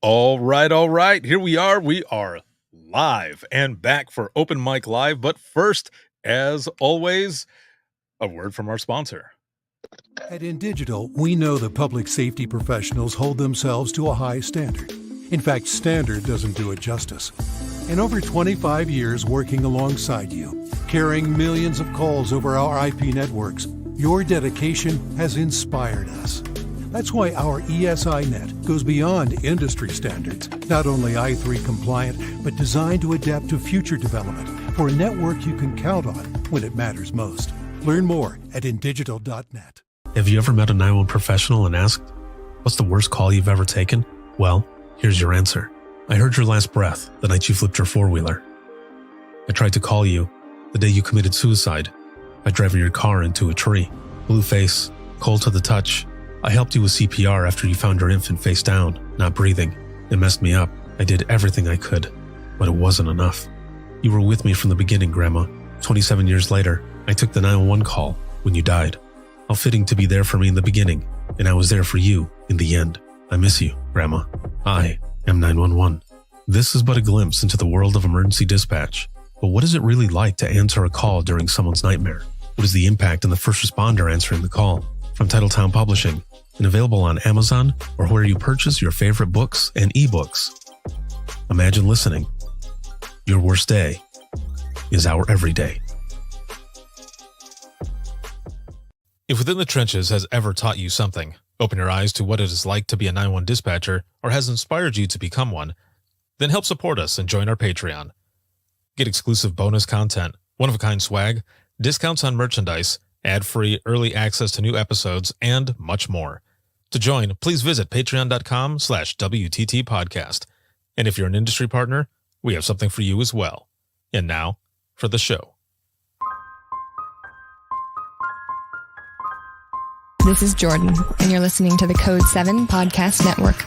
All right, all right. Here we are. We are live and back for Open Mic Live. But first, as always, a word from our sponsor. At InDigital, we know that public safety professionals hold themselves to a high standard. In fact, standard doesn't do it justice. In over 25 years working alongside you, carrying millions of calls over our IP networks, your dedication has inspired us. That's why our ESI Net goes beyond industry standards, not only i3 compliant, but designed to adapt to future development for a network you can count on when it matters most. Learn more at indigital.net. Have you ever met a 911 professional and asked, what's the worst call you've ever taken? Well, here's your answer. I heard your last breath the night you flipped your four-wheeler. I tried to call you the day you committed suicide by driving your car into a tree. Blue face, cold to the touch. I helped you with CPR after you found your infant face down, not breathing. It messed me up. I did everything I could, but it wasn't enough. You were with me from the beginning, Grandma. 27 years later, I took the 911 call when you died. How fitting to be there for me in the beginning, and I was there for you in the end. I miss you, Grandma. I am 911. This is but a glimpse into the world of emergency dispatch. But what is it really like to answer a call during someone's nightmare? What is the impact on the first responder answering the call? From Titletown Publishing, and available on Amazon or where you purchase your favorite books and ebooks. Imagine listening. Your worst day is our everyday. If Within the Trenches has ever taught you something, open your eyes to what it is like to be a 911 dispatcher, or has inspired you to become one, then help support us and join our Patreon. Get exclusive bonus content, one-of-a-kind swag, discounts on merchandise, ad-free early access to new episodes, and much more. To join, please visit patreon.com/WTT podcast. And if you're an industry partner, we have something for you as well. And now, for the show. This is Jordan, and you're listening to the Code 7 Podcast Network.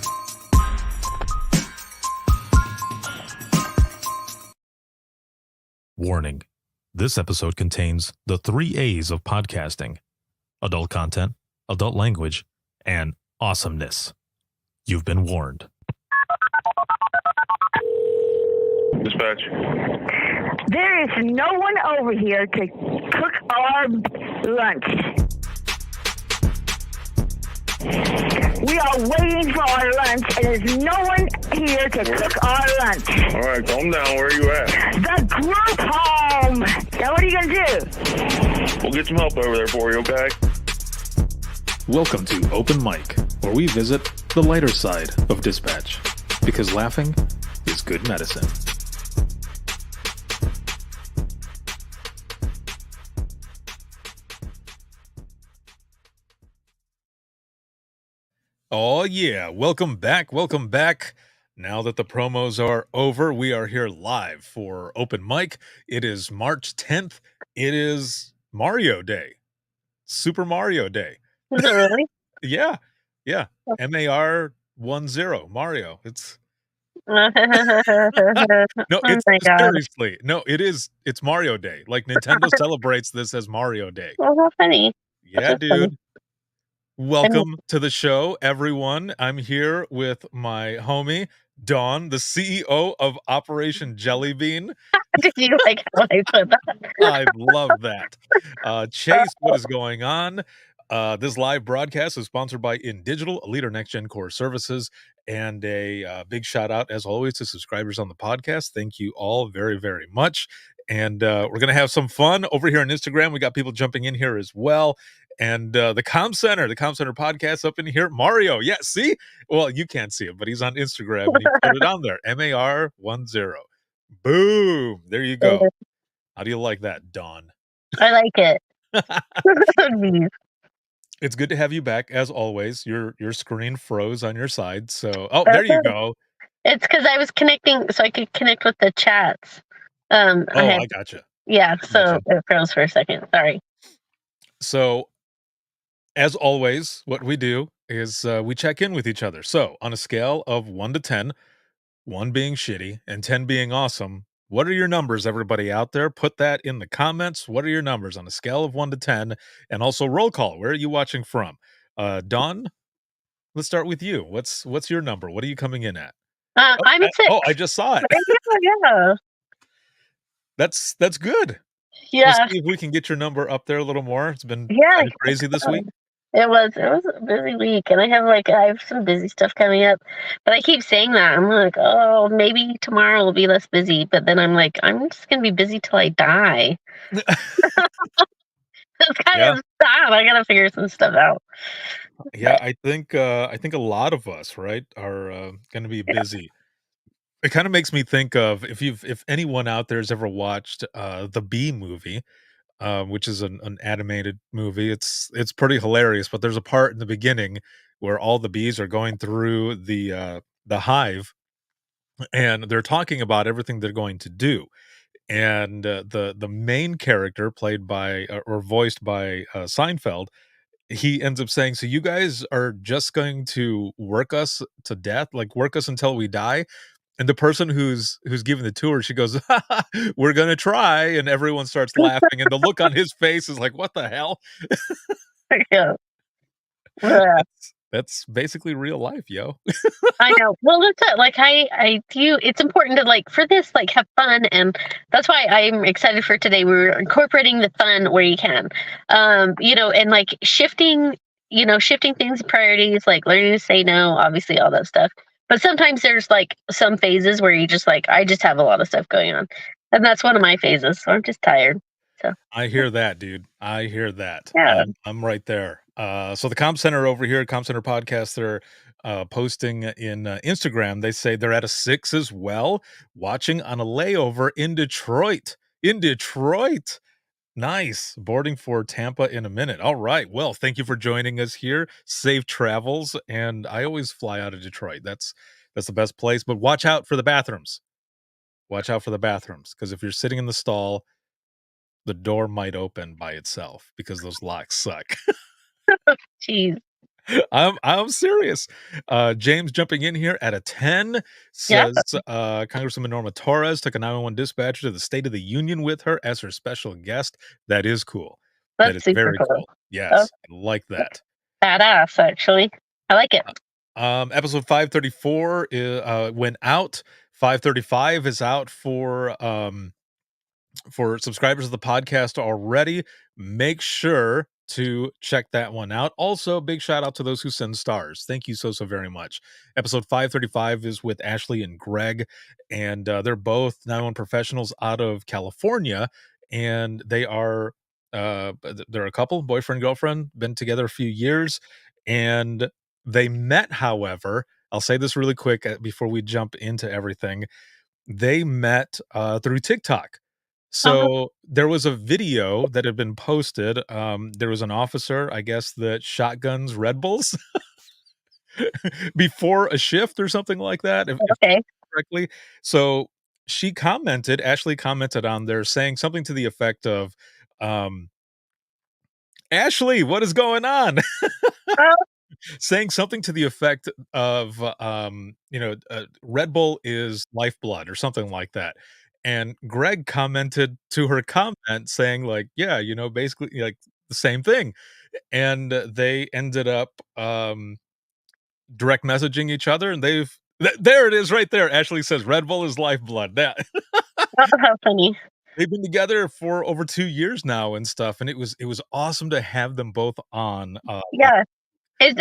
Warning. This episode contains the 3 A's of podcasting: adult content, adult language, and awesomeness. You've been warned. Dispatch. There is no one over here to cook our lunch. We are waiting for our lunch, and there's no one here to cook our lunch. All right, calm down. Where are you at? The group home. Now, what are you going to do? We'll get some help over there for you, okay? Welcome to Open Mic, where we visit the lighter side of dispatch, because laughing is good medicine. Oh yeah, welcome back, welcome back. Now that the promos are over, we are here live for Open Mic. It is March 10th. It is Mario Day. Super Mario Day. Is it really? Yeah. MAR 10 Mario. It's no, it's my God. seriously. No, it's Mario Day. Like Nintendo celebrates this as Mario Day. Well, how funny. Yeah, That's dude. funny. Welcome to the show, everyone. I'm here with my homie, Dawn, the CEO of Operation Jellybean. Did you like how I put that? I love that. Chase, what is going on? This live broadcast is sponsored by InDigital, a leader next-gen core services, and a big shout-out, as always, to subscribers on the podcast. Thank you all very, very much. And we're going to have some fun over here on Instagram. We got people jumping in here as well. And the Com Center podcast up in here. Mario, yeah, see? Well, you can't see it, but he's on Instagram, and he put it on there. MAR 10. Boom. There you go. How do you like that, Dawn? I like it. It's good to have you back, as always. Your screen froze on your side, so there you go. It's because I was connecting, so I could connect with the chats. I gotcha. Yeah, so it froze for a second. Sorry. So, as always, what we do is we check in with each other. So, on a scale of 1 to 10, 1 being shitty and 10 being awesome, what are your numbers, everybody out there? Put that in the comments. What are your numbers on a scale of 1 to 10? And also roll call. Where are you watching from? Dawn, let's start with you. What's your number? What are you coming in at? I'm at 6. I just saw it. Yeah. That's good. Yeah. Let's see if we can get your number up there a little more. It's been Yeah. kind of crazy this week. It was a busy week, and I have some busy stuff coming up. But I keep saying that. I'm like, oh, maybe tomorrow will be less busy. But then I'm like, I'm just gonna be busy till I die. It's kind of sad. I gotta figure some stuff out. Yeah, I think a lot of us, right, are going to be busy. It kind of makes me think of if anyone out there has ever watched the Bee Movie, which is an animated movie. It's pretty hilarious, but there's a part in the beginning where all the bees are going through the hive, and they're talking about everything they're going to do. And the main character, played by or voiced by Seinfeld, he ends up saying, "So you guys are just going to work us to death, like work us until we die?" And the person who's giving the tour, she goes, "We're gonna try," and everyone starts laughing, and the look on his face is like, "What the hell?" Yeah. Yeah. That's basically real life, yo. I know. Well, that's it. Like I do. It's important to for this have fun, and that's why I'm excited for today. We're incorporating the fun where you can, and shifting, shifting things, priorities, like learning to say no, obviously all that stuff. But sometimes there's some phases where you just I just have a lot of stuff going on, and that's one of my phases. So I'm just tired. So I hear that, dude. I hear that. Yeah. I'm right there. So the Comm Center over here, Comm Center Podcast, they're posting in Instagram. They say they're at a 6 as well, watching on a layover in Detroit. In Detroit. Nice. Boarding for Tampa in a minute. All right. Well, thank you for joining us here. Safe travels. And I always fly out of Detroit. That's the best place. But watch out for the bathrooms. Watch out for the bathrooms. Because if you're sitting in the stall, the door might open by itself because those locks suck. Jeez. I'm serious. James jumping in here at a 10 says Congresswoman Norma Torres took a 911 dispatcher to the State of the Union with her as her special guest. That is cool. That's that is super very cool. Yes, I like that. Badass, actually. I like it. Episode 534 went out. 535 is out for subscribers of the podcast already. Make sure to check that one out. Also, big shout out to those who send stars. Thank you so very much. Episode 535 is with Ashley and Greg, and they're both 911 professionals out of California, and they are they're a couple, boyfriend, girlfriend, been together a few years, and they met, however, I'll say this really quick before we jump into everything. They met through TikTok. So there was a video that had been posted. There was an officer, I guess, that shotguns Red Bulls before a shift or something like that. If correctly. So Ashley commented on there saying something to the effect of, Ashley, what is going on? Saying something to the effect of, Red Bull is lifeblood or something like that. And Greg commented to her comment saying basically the same thing. And they ended up direct messaging each other, and there it is right there. Ashley says Red Bull is lifeblood. That How funny. They've been together for over 2 years now and stuff, and it was awesome to have them both on. Yeah. I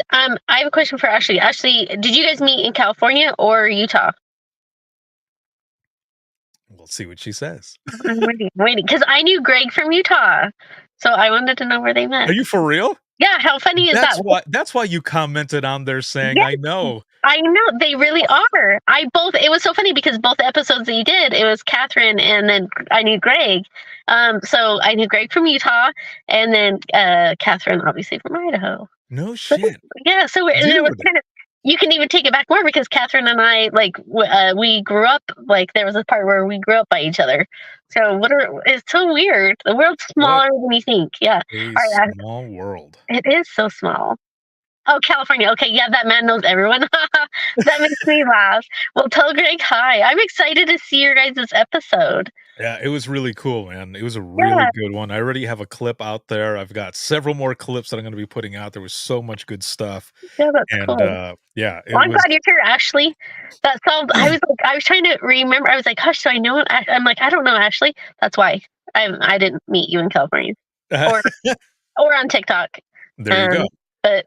have a question for Ashley. Ashley, did you guys meet in California or Utah? We'll see what she says. I'm waiting, because I knew Greg from Utah, so I wanted to know where they met. Are you for real? Yeah, how funny is that? That's why you commented on there saying, Yes. I know. I know, they really are. It was so funny because both episodes that you did, it was Catherine and then I knew Greg. So I knew Greg from Utah and then Catherine obviously from Idaho. No shit. Yeah, so and it was kind of, you can even take it back more because Catherine and I, we grew up, there was a part where we grew up by each other. So it's so weird. The world's smaller than you think. Yeah. A small world. It is so small. Oh, California. Okay, yeah, that man knows everyone. That makes me laugh. Well, tell Greg hi. I'm excited to see your guys' episode. Yeah, it was really cool, man. It was a really Yeah, good one. I already have a clip out there. I've got several more clips that I'm going to be putting out. There was so much good stuff, yeah, that's and cool. yeah, it Well, I'm was. glad you're here, Ashley. That solved. I was trying to remember. I was like, hush, do I know it? I'm like, I don't know Ashley. That's why I didn't meet you in California or or on TikTok. There you go. But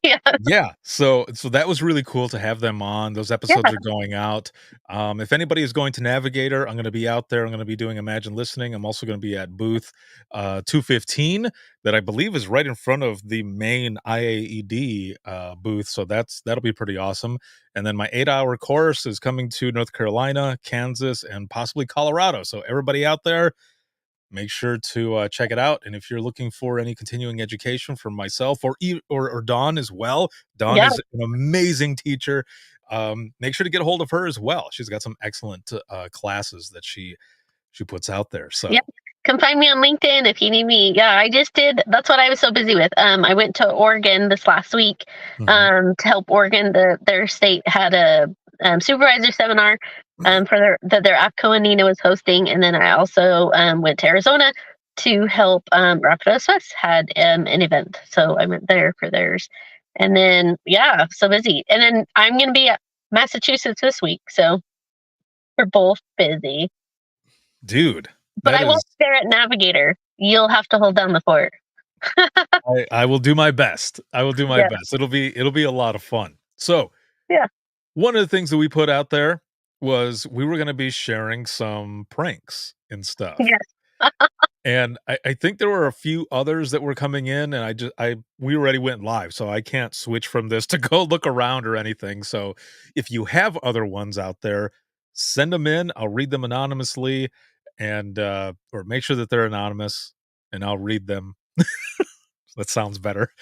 yeah, Yeah, so that was really cool to have them on. Those yeah, episodes are going out. If anybody is going to Navigator, I'm going to be out there. I'm going to be doing Imagine Listening. I'm also going to be at booth 215, that I believe is right in front of the main IAED booth. So that'll be pretty awesome. And then my 8-hour course is coming to North Carolina, Kansas, and possibly Colorado. So everybody out there, make sure to check it out. And if you're looking for any continuing education from myself or Dawn as well, Dawn yeah. is an amazing teacher. Make sure to get a hold of her as well. She's got some excellent classes that she puts out there. So Yeah. Come find me on LinkedIn if you need me. Yeah, I just did. That's what I was so busy with. I went to Oregon this last week to help Oregon. Their state had a supervisor seminar for their APCO and Nina was hosting, and then I also went to Arizona to help Rapidos West had an event. So I went there for theirs, and then yeah, so busy. And then I'm going to be at Massachusetts this week, so we're both busy. dude, But that I won't is, stare at Navigator. You'll have to hold down the fort. I will do my best. I will do my Yeah. best. It'll be a lot of fun. So Yeah. one of the things that we put out there was we were going to be sharing some pranks and stuff. Yes. And I think there were a few others that were coming in, and we already went live, so I can't switch from this to go look around or anything. So if you have other ones out there, send them in. I'll read them anonymously, and or make sure that they're anonymous, and I'll read them. That sounds better.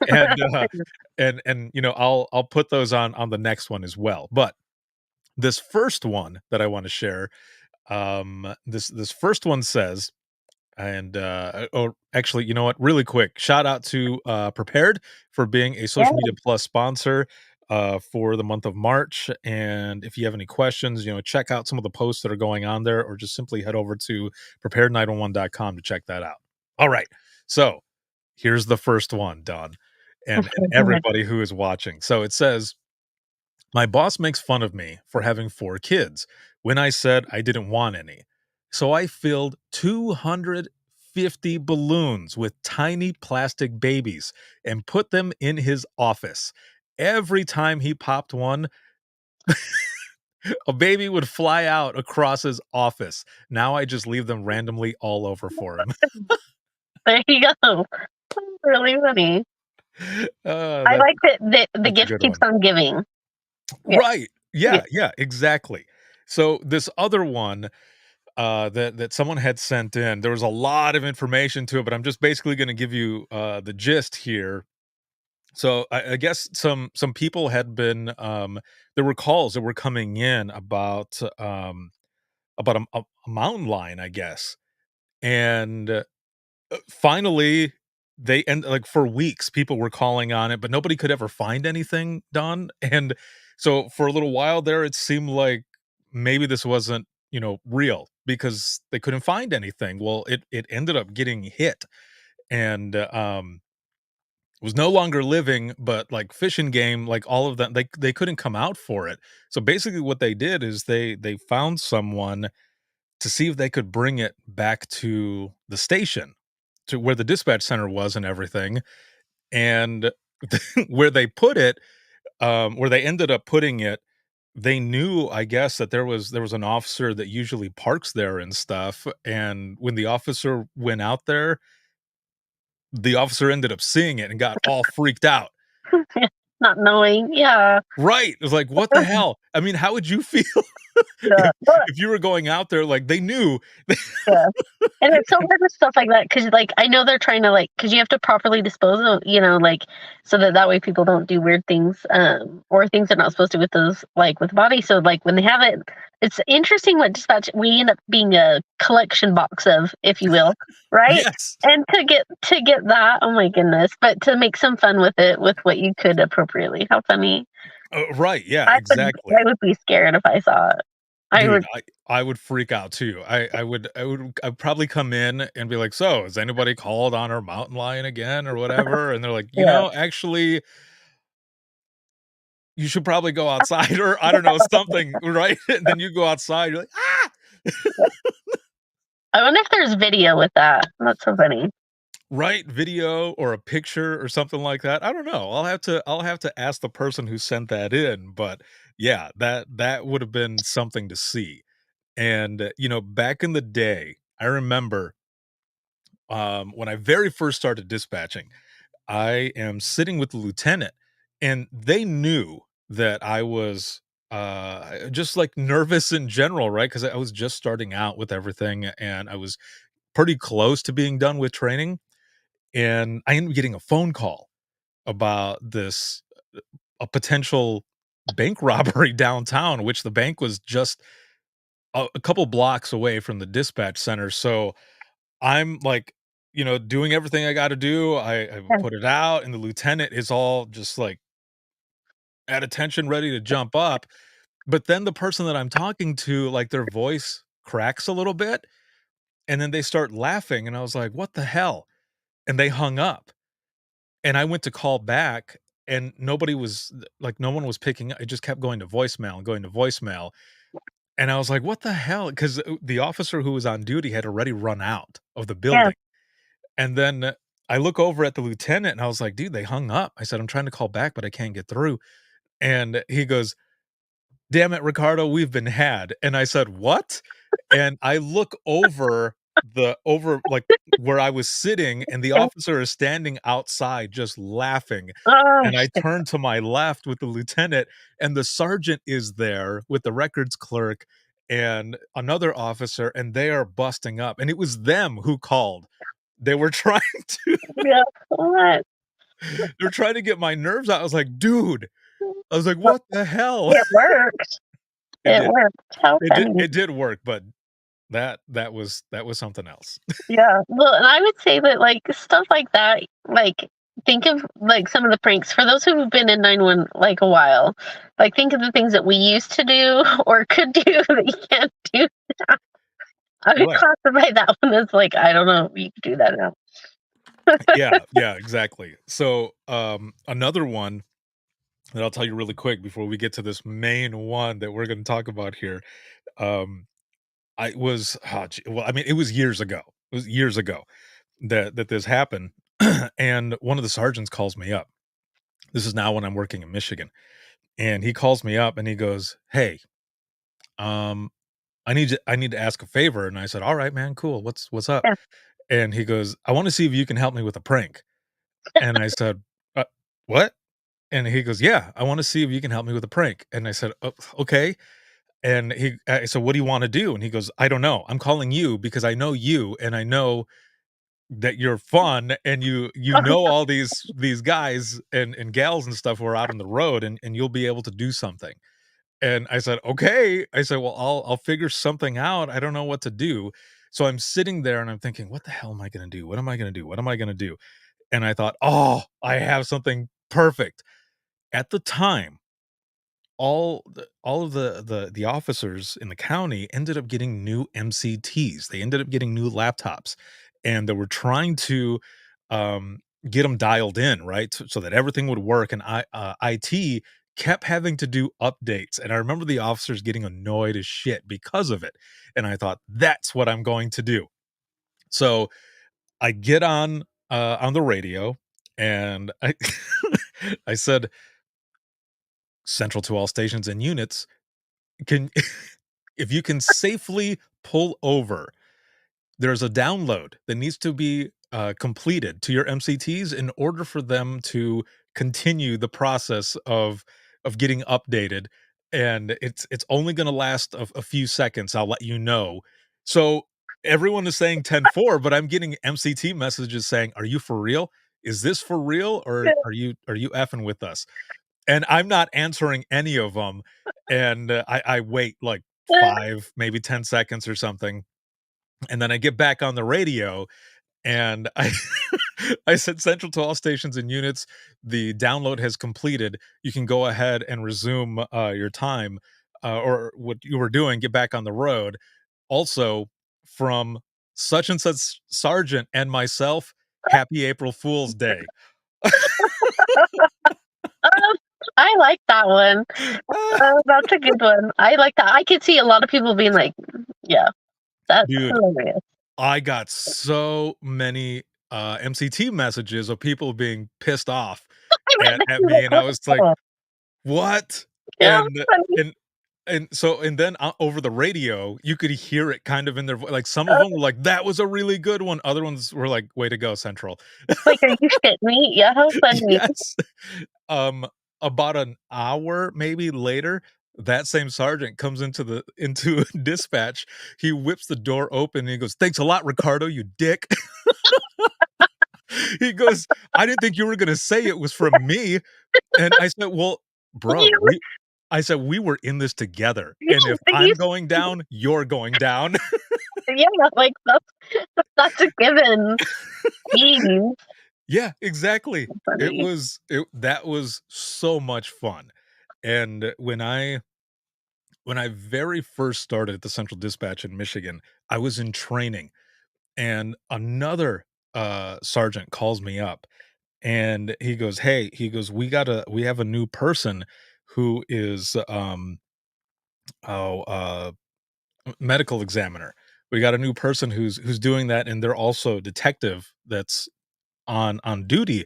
and and I'll put those on the next one as well. But this first one that I want to share, this first one says, and or actually, you know what, really quick, shout out to Prepared for being a Social Media Plus sponsor for the month of March. And if you have any questions, check out some of the posts that are going on there, or just simply head over to prepared911.com to check that out. All right, so here's the first one, Don, and everybody who is watching. So it says, my boss makes fun of me for having 4 kids when I said I didn't want any. So I filled 250 balloons with tiny plastic babies and put them in his office. Every time he popped one, a baby would fly out across his office. Now I just leave them randomly all over for him. There you go. Really funny. I like that the gift keeps on giving. Yeah. Right. Yeah, exactly. So this other one that someone had sent in, there was a lot of information to it, but I'm just basically going to give you the gist here. So I guess some people had been there were calls that were coming in about a mountain lion, I guess, and finally they end, like, for weeks people were calling on it, but nobody could ever find anything done. And so for a little while there, it seemed like maybe this wasn't real, because they couldn't find anything. Well, it ended up getting hit, and was no longer living, but like Fish and Game, like all of them, they couldn't come out for it. So basically what they did is they found someone to see if they could bring it back to the station, to where the dispatch center was and everything. And where they put it, where they ended up putting it, they knew, I guess, that there was an officer that usually parks there and stuff. And when the officer went out there, the officer ended up seeing it and got all freaked out. Not knowing. Yeah. Right. It was like, what the hell? I mean, how would you feel Yeah. if you were going out there? Like, they knew. Yeah. And it's so hard with stuff like that, because like I know they're trying to, like, because you have to properly dispose of, like, so that way people don't do weird things or things they're not supposed to with those, like with body. So like when they have it, it's interesting what dispatch we end up being a collection box of, if you will, right? Yes. And to get that, oh my goodness! But to make some fun with it, with what you could appropriately, how funny. Right, yeah, I exactly. I would be scared if I saw it. I Dude, would. I would freak out too. I'd probably come in and be like, "So, has anybody called on our mountain lion again or whatever?" And they're like, Yeah. Actually, you should probably go outside," or I don't know, something, right? And then you go outside, you're like, "Ah!" I wonder if there's video with that. That's so funny. Right? Video or a picture or something like that. I don't know. I'll have to ask the person who sent that in, but yeah, that would have been something to see. And, back in the day, I remember, when I very first started dispatching, I am sitting with the lieutenant, and they knew that I was, just, like, nervous in general, right? Because I was just starting out with everything, and I was pretty close to being done with training, and I ended up getting a phone call about this, a potential bank robbery downtown, which the bank was just a couple blocks away from the dispatch center, so I'm, like, doing everything I gotta do. I Yeah. put it out, and the lieutenant is all just, like, at attention, ready to jump up, but then the person that I'm talking to, like, their voice cracks a little bit, and then they start laughing, and I was like, "What the hell?" And they hung up, and I went to call back, and nobody was like, no one was picking up. It just kept going to voicemail and going to voicemail, and I was like, "What the hell?" 'Cause, the officer who was on duty had already run out of the Yeah. building. And then I look over at the lieutenant and I was like, "Dude, they hung up." I said, "I'm trying to call back, but I can't get through." And he goes, "Damn it, Ricardo, we've been had." And I said, "What?" And I look over like where I was sitting, and the Yeah. officer is standing outside just laughing. Oh, And I shit. turned to my left with the lieutenant, and the sergeant is there with the records clerk and another officer, and they are busting up. And it was them who called. They were trying to Yeah. What? they're trying to get my nerves out. I was like, "Dude." I was like, Well, "What the hell?" it worked. It It did. worked. How funny. It did work, but that was something else. Yeah. Well, and I would say that like stuff like that, like think of like some of the pranks for those who've been in 911 like a while. Like think of the things that we used to do or could do that you can't do. I would Right. classify that one as like, I don't know, you could do that now. Yeah, yeah, exactly. So, another one that I'll tell you really quick before we get to this main one that we're gonna talk about here. Um, I was well, I mean, it was years ago. It was years ago that this happened, and one of the sergeants calls me up. This is now when I'm working in Michigan, and he calls me up and he goes, "Hey, um, I need to ask a favor." And I said, "All right, man, cool. What's up?" Yeah. And he goes, "I want to see if you can help me with a prank." And I said, "What?" And he goes, "Yeah, I want to see if you can help me with a prank." And I said, "Oh, okay." And I said, "What do you want to do?" And he goes, "I don't know. I'm calling you because I know you, and I know that you're fun, and you know all these guys and gals and stuff who are out on the road, and you'll be able to do something." And I said, "Okay." I said, "Well, I'll figure something out. I don't know what to do." So I'm sitting there and I'm thinking, "What the hell am I gonna do? What am I gonna do? What am I gonna do?" And I thought, "Oh, I have something perfect." At the time, all of the officers in the county ended up getting new MCTs. They ended up getting new laptops, and they were trying to, um, get them dialed in, right? So that everything would work, and IT kept having to do updates, and I remember the officers getting annoyed as shit because of it, and I thought, "That's what I'm going to do." So, I get on the radio, and I I said, "Central to all stations and units, can if you can safely pull over, there's a download that needs to be completed to your MCTs in order for them to continue the process of getting updated, and it's only going to last a few seconds. I'll let you know." So everyone is saying 10-4, but I'm getting MCT messages saying, "Are you for real? Is this for real, or are you effing with us?" And I'm not answering any of them, and, I wait, like, 5, maybe 10 seconds or something, and then I get back on the radio, and I I said, "Central to all stations and units. The download has completed. You can go ahead and resume your time or what you were doing. Get back on the road." Also, from such and such sergeant and myself, Happy April Fool's Day. Um, I like that one. That's a good one. I like that. I could see a lot of people being like, yeah, that's Dude, hilarious. I got so many MCT messages of people being pissed off at me, and I was like, "What?" Yeah, And funny. and then over the radio, you could hear it kind of in their like some of them were like, "That was a really good one." Other ones were like, "Way to go, Central." Like, are you shitting me? Yeah, how funny. Yes. Um, about an hour maybe later, that same sergeant comes into dispatch. He whips the door open and he goes, "Thanks a lot, Ricardo, you dick." He goes, "I didn't think you were gonna say it was from me." And I said, "Well, bro, You- I said, "We were in this together, and if I'm going down, you're going down." Yeah, like that's a given. Jeez. Yeah, exactly. Funny. That was so much fun. And when I very first started at the Central Dispatch in Michigan, I was in training, and another, sergeant calls me up, and he goes, "Hey," he goes, we have a new person who is, oh, medical examiner. We got a new person who's doing that, and they're also detective that's on duty,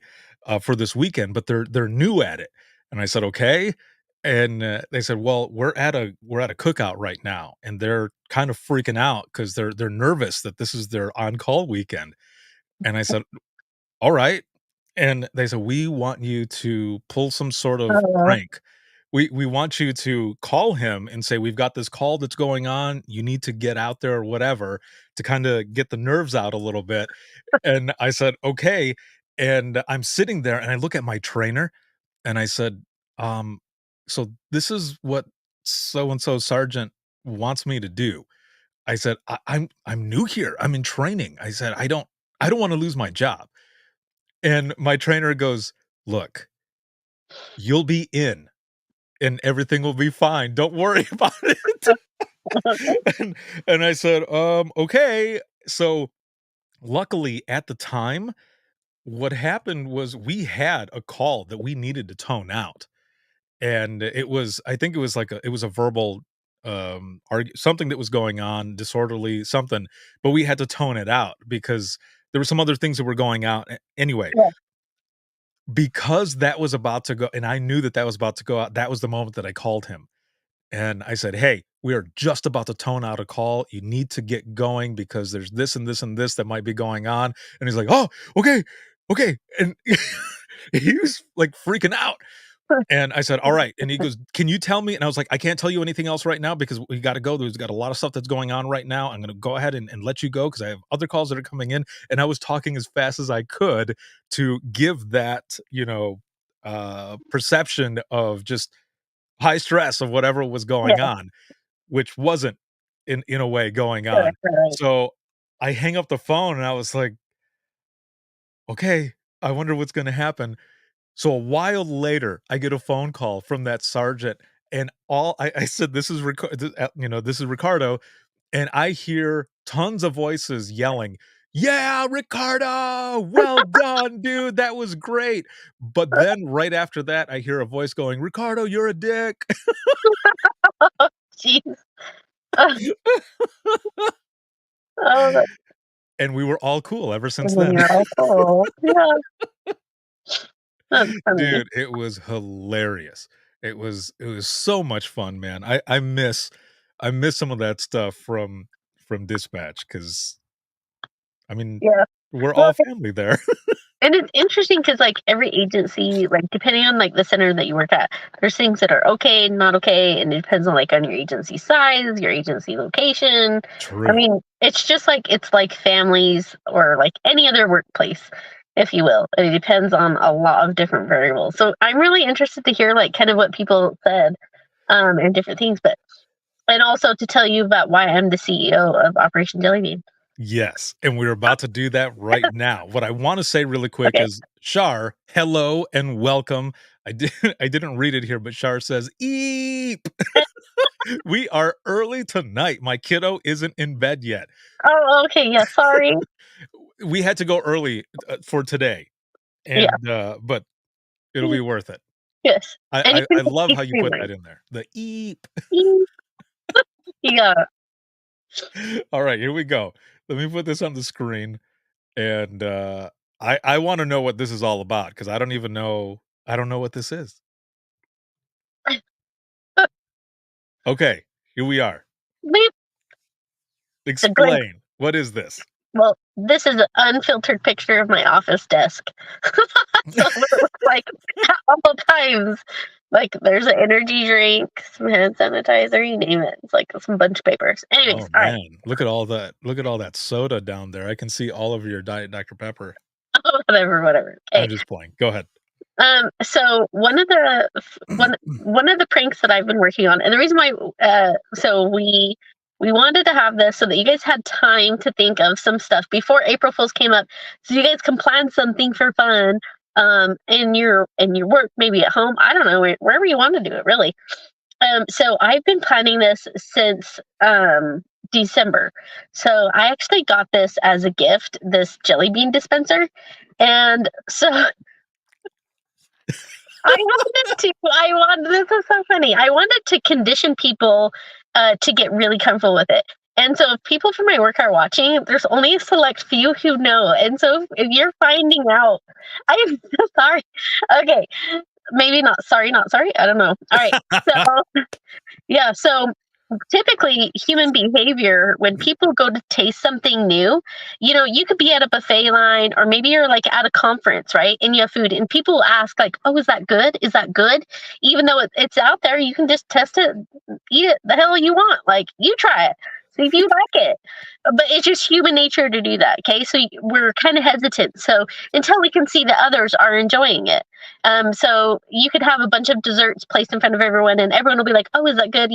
for this weekend, but they're new at it." And I said, "Okay." And, they said, "Well, we're at a cookout right now, and they're kind of freaking out because they 'cause they're nervous that this is their on-call weekend." And I said, "Alright." And they said, "We want you to pull some sort of Uh, prank. We want you to call him and say, 'We've got this call that's going on. You need to get out there,' or whatever, to kinda get the nerves out a little bit." And I said, "Okay." And I'm sitting there and I look at my trainer and I said, um, "So this is what so and so sergeant wants me to do." I said, I'm new here. I'm in training." I said, I don't wanna lose my job." And my trainer goes, "Look, you'll be in and everything will be fine. Don't worry about it." And I said, okay." So luckily at the time, what happened was we had a call that we needed to tone out. And I think it was a verbal something that was going on, disorderly something, but we had to tone it out because there were some other things that were going out anyway. Yeah. Because that was about to go, and I knew that that was about to go out. That was the moment that I called him and I said, "Hey, we are just about to tone out a call. You need to get going because there's this and this and this that might be going on." And he's like, "Oh, okay, okay." And he was like freaking out. And I said, "All right." And he goes, "Can you tell me?" And I was like, "I can't tell you anything else right now because we got to go. There's got a lot of stuff that's going on right now. I'm going to go ahead and let you go because I have other calls that are coming in." And I was talking as fast as I could to give that, perception of just high stress of whatever was going Yeah, on, which wasn't in a way going correct, on. right. So I hang up the phone and I was like, "Okay, I wonder what's gonna happen." So a while later, I get a phone call from that sergeant, and I said, "This is this is Ricardo," and I hear tons of voices yelling, "Yeah, Ricardo! Well done, dude. That was great." But then right after that, I hear a voice going, "Ricardo, you're a dick." Jeez. Oh, that's And we were all cool ever since when then. you're all cool. Yeah, that's funny. Dude, it was hilarious. It was so much fun, man. I miss some of that stuff from dispatch because I mean, Yeah. we're Well, all family there. and it's interesting because like every agency, like depending on like the center that you work at, there's things that are okay, not okay, and it depends on like on your agency size, your agency location. I True. mean, it's like families or like any other workplace, if you will. And it depends on a lot of different variables. So I'm really interested to hear like kind of what people said and different things, but and also to tell you about why I'm the CEO of Operation Jelly Bean. Yes, and we're about to do that right now. What I want to say really quick Okay. is, Shar, hello and welcome. I didn't read it here, but Shar says, "Eep." We are early tonight. My kiddo isn't in bed yet. Oh, okay. Yeah, sorry. We had to go early for today, Yeah. and but it'll be worth it. Yes. And you I can love keep how you put streaming. that in there. The eep. Yeah. All right, here we go. Let me put this on the screen, and I want to know what this is all about because I don't even know. I don't know what this is. Okay, here we are. Beep. The great. Explain. What is this? Well, this is an unfiltered picture of my office desk. So what it looks like at all times. Like there's an energy drink, some hand sanitizer, you name it. It's like some bunch of papers. Anyways, Oh all right. man, look at all that. Look at all that soda down there. I can see all of your Diet Dr. Pepper. Whatever. Okay. I'm just playing. Go ahead. So one of the pranks that I've been working on, and the reason why, so we wanted to have this so that you guys had time to think of some stuff before April Fools came up, so you guys can plan something for fun, in your work, maybe at home. I don't know, wherever you want to do it, really. So I've been planning this since December. So I actually got this as a gift, this jelly bean dispenser, and so. This is so funny. I wanted to condition people to get really comfortable with it. And so if people from my work are watching, there's only a select few who know. And so if you're finding out, I'm so sorry. Okay. Maybe not sorry. I don't know. All right. So, yeah. So typically human behavior, when people go to taste something new, you could be at a buffet line, or maybe you're like at a conference, right, and you have food and people will ask like, oh, is that good, even though it's out there. You can just test it, eat it the hell you want, like you try it, see if you like it. But it's just human nature to do that. Okay, so we're kind of hesitant, so until we can see that others are enjoying it. So you could have a bunch of desserts placed in front of everyone and everyone will be like, oh, is that good,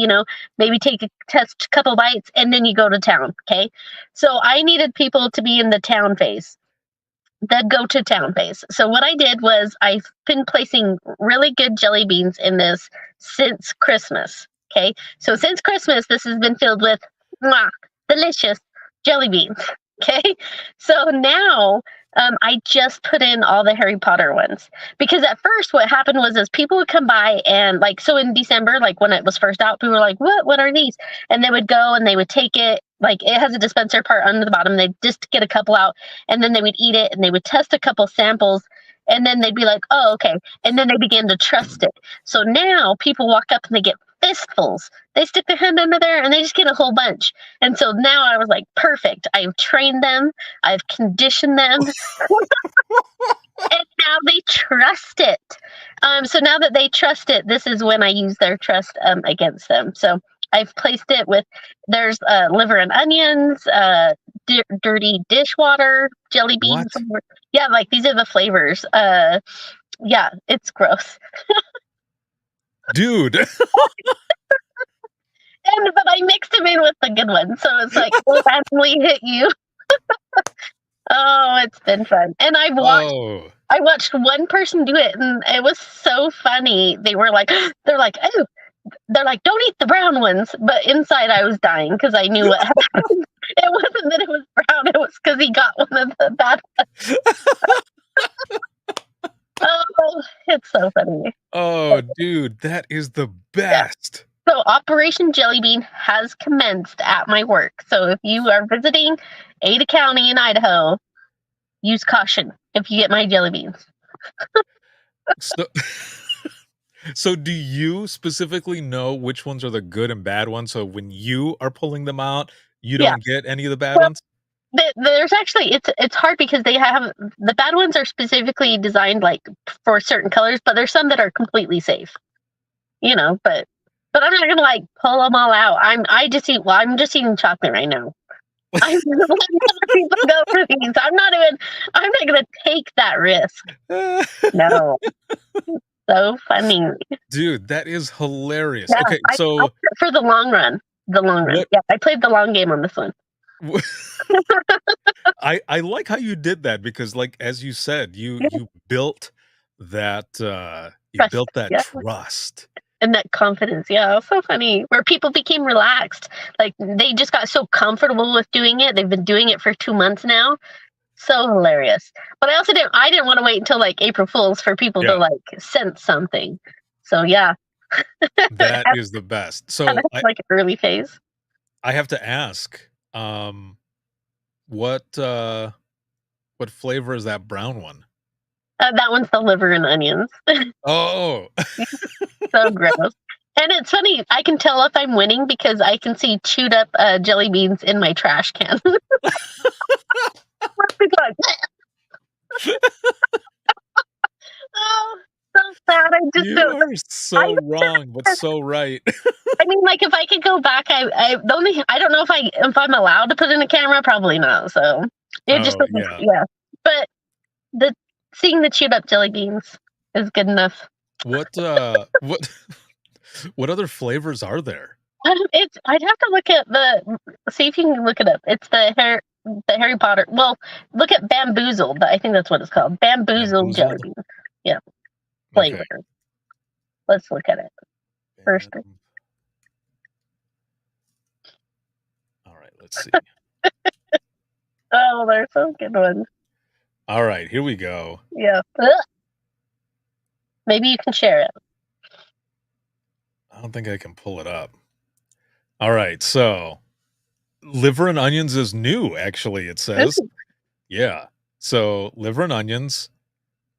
maybe take a test couple bites and then you go to town. Okay, so I needed people to be in the town phase, the go to town phase. So what I did was I've been placing really good jelly beans in this since Christmas. Okay, so since Christmas this has been filled with delicious jelly beans. Okay, so now I just put in all the Harry Potter ones, because at first what happened was is people would come by and so in December, like when it was first out, people were like, what are these? And they would go and they would take it, like it has a dispenser part under the bottom. They'd just get a couple out and then they would eat it and they would test a couple samples and then they'd be like, oh, okay. And then they began to trust it. So now people walk up and they get fistfuls. They stick their hand under there and they just get a whole bunch. And so now I was like, perfect. I've trained them. I've conditioned them. And now they trust it. So now that they trust it, this is when I use their trust against them. So I've placed it with, there's liver and onions, dirty dishwater, jelly beans. What? Yeah, like these are the flavors. Yeah, it's gross. Dude. But I mixed them in with the good ones, so it's like we'll randomly hit you. Oh, it's been fun, and I watched one person do it, and it was so funny. They're like, oh, don't eat the brown ones, but inside I was dying because I knew what happened. It wasn't that it was brown; it was because he got one of the bad ones. Oh, it's so funny. Oh, dude, that is the best. Yeah. So Operation Jelly Bean has commenced at my work. So if you are visiting Ada County in Idaho, use caution if you get my jelly beans. So do you specifically know which ones are the good and bad ones? So when you are pulling them out, you don't get any of the bad ones? There's actually, it's hard because they have, the bad ones are specifically designed like for certain colors, but there's some that are completely safe, but I'm not gonna like pull them all out. I'm just eating chocolate right now. I'm letting other people go for these. I'm not gonna take that risk. No. So funny. Dude, that is hilarious. Yeah, okay, so for the long run. Yeah, I played the long game on this one. I like how you did that because, like, as you said, you built you Trust, built that yeah, trust. and that confidence. Yeah, it was so funny. Where people became relaxed, like they just got so comfortable with doing it. They've been doing it for 2 months now. So hilarious. But I also didn't. I didn't want to wait until like April Fools for people to Yeah, like sense something. So yeah, that have, is the best. have So like an early phase. I have to ask, what what flavor is that brown one? That one's the liver and onions. Oh, So gross. And it's funny, I can tell if I'm winning because I can see chewed up jelly beans in my trash can. People are like, oh, so sad. I just you don't. are I, so wrong, but so right. I mean, like if I could go back, the only I don't know if I'm allowed to put in a camera. Probably not. So it just Oh, yeah. yeah. But the seeing the chewed up jelly beans is good enough. What what other flavors are there? It's I'd have to look at the see if you can look it up. It's the Harry Potter. Well, look at bamboozled. I think that's what it's called. Bamboozled jelly Bamboozled? beans. Yeah, Okay. flavor. Let's look at it first. Bam Alright, let's see. Oh, there's some good ones. Alright, here we go. Yeah. Ugh. Maybe you can share it. I don't think I can pull it up. Alright, so liver and onions is new, actually, it says. Ooh. Yeah. So liver and onions,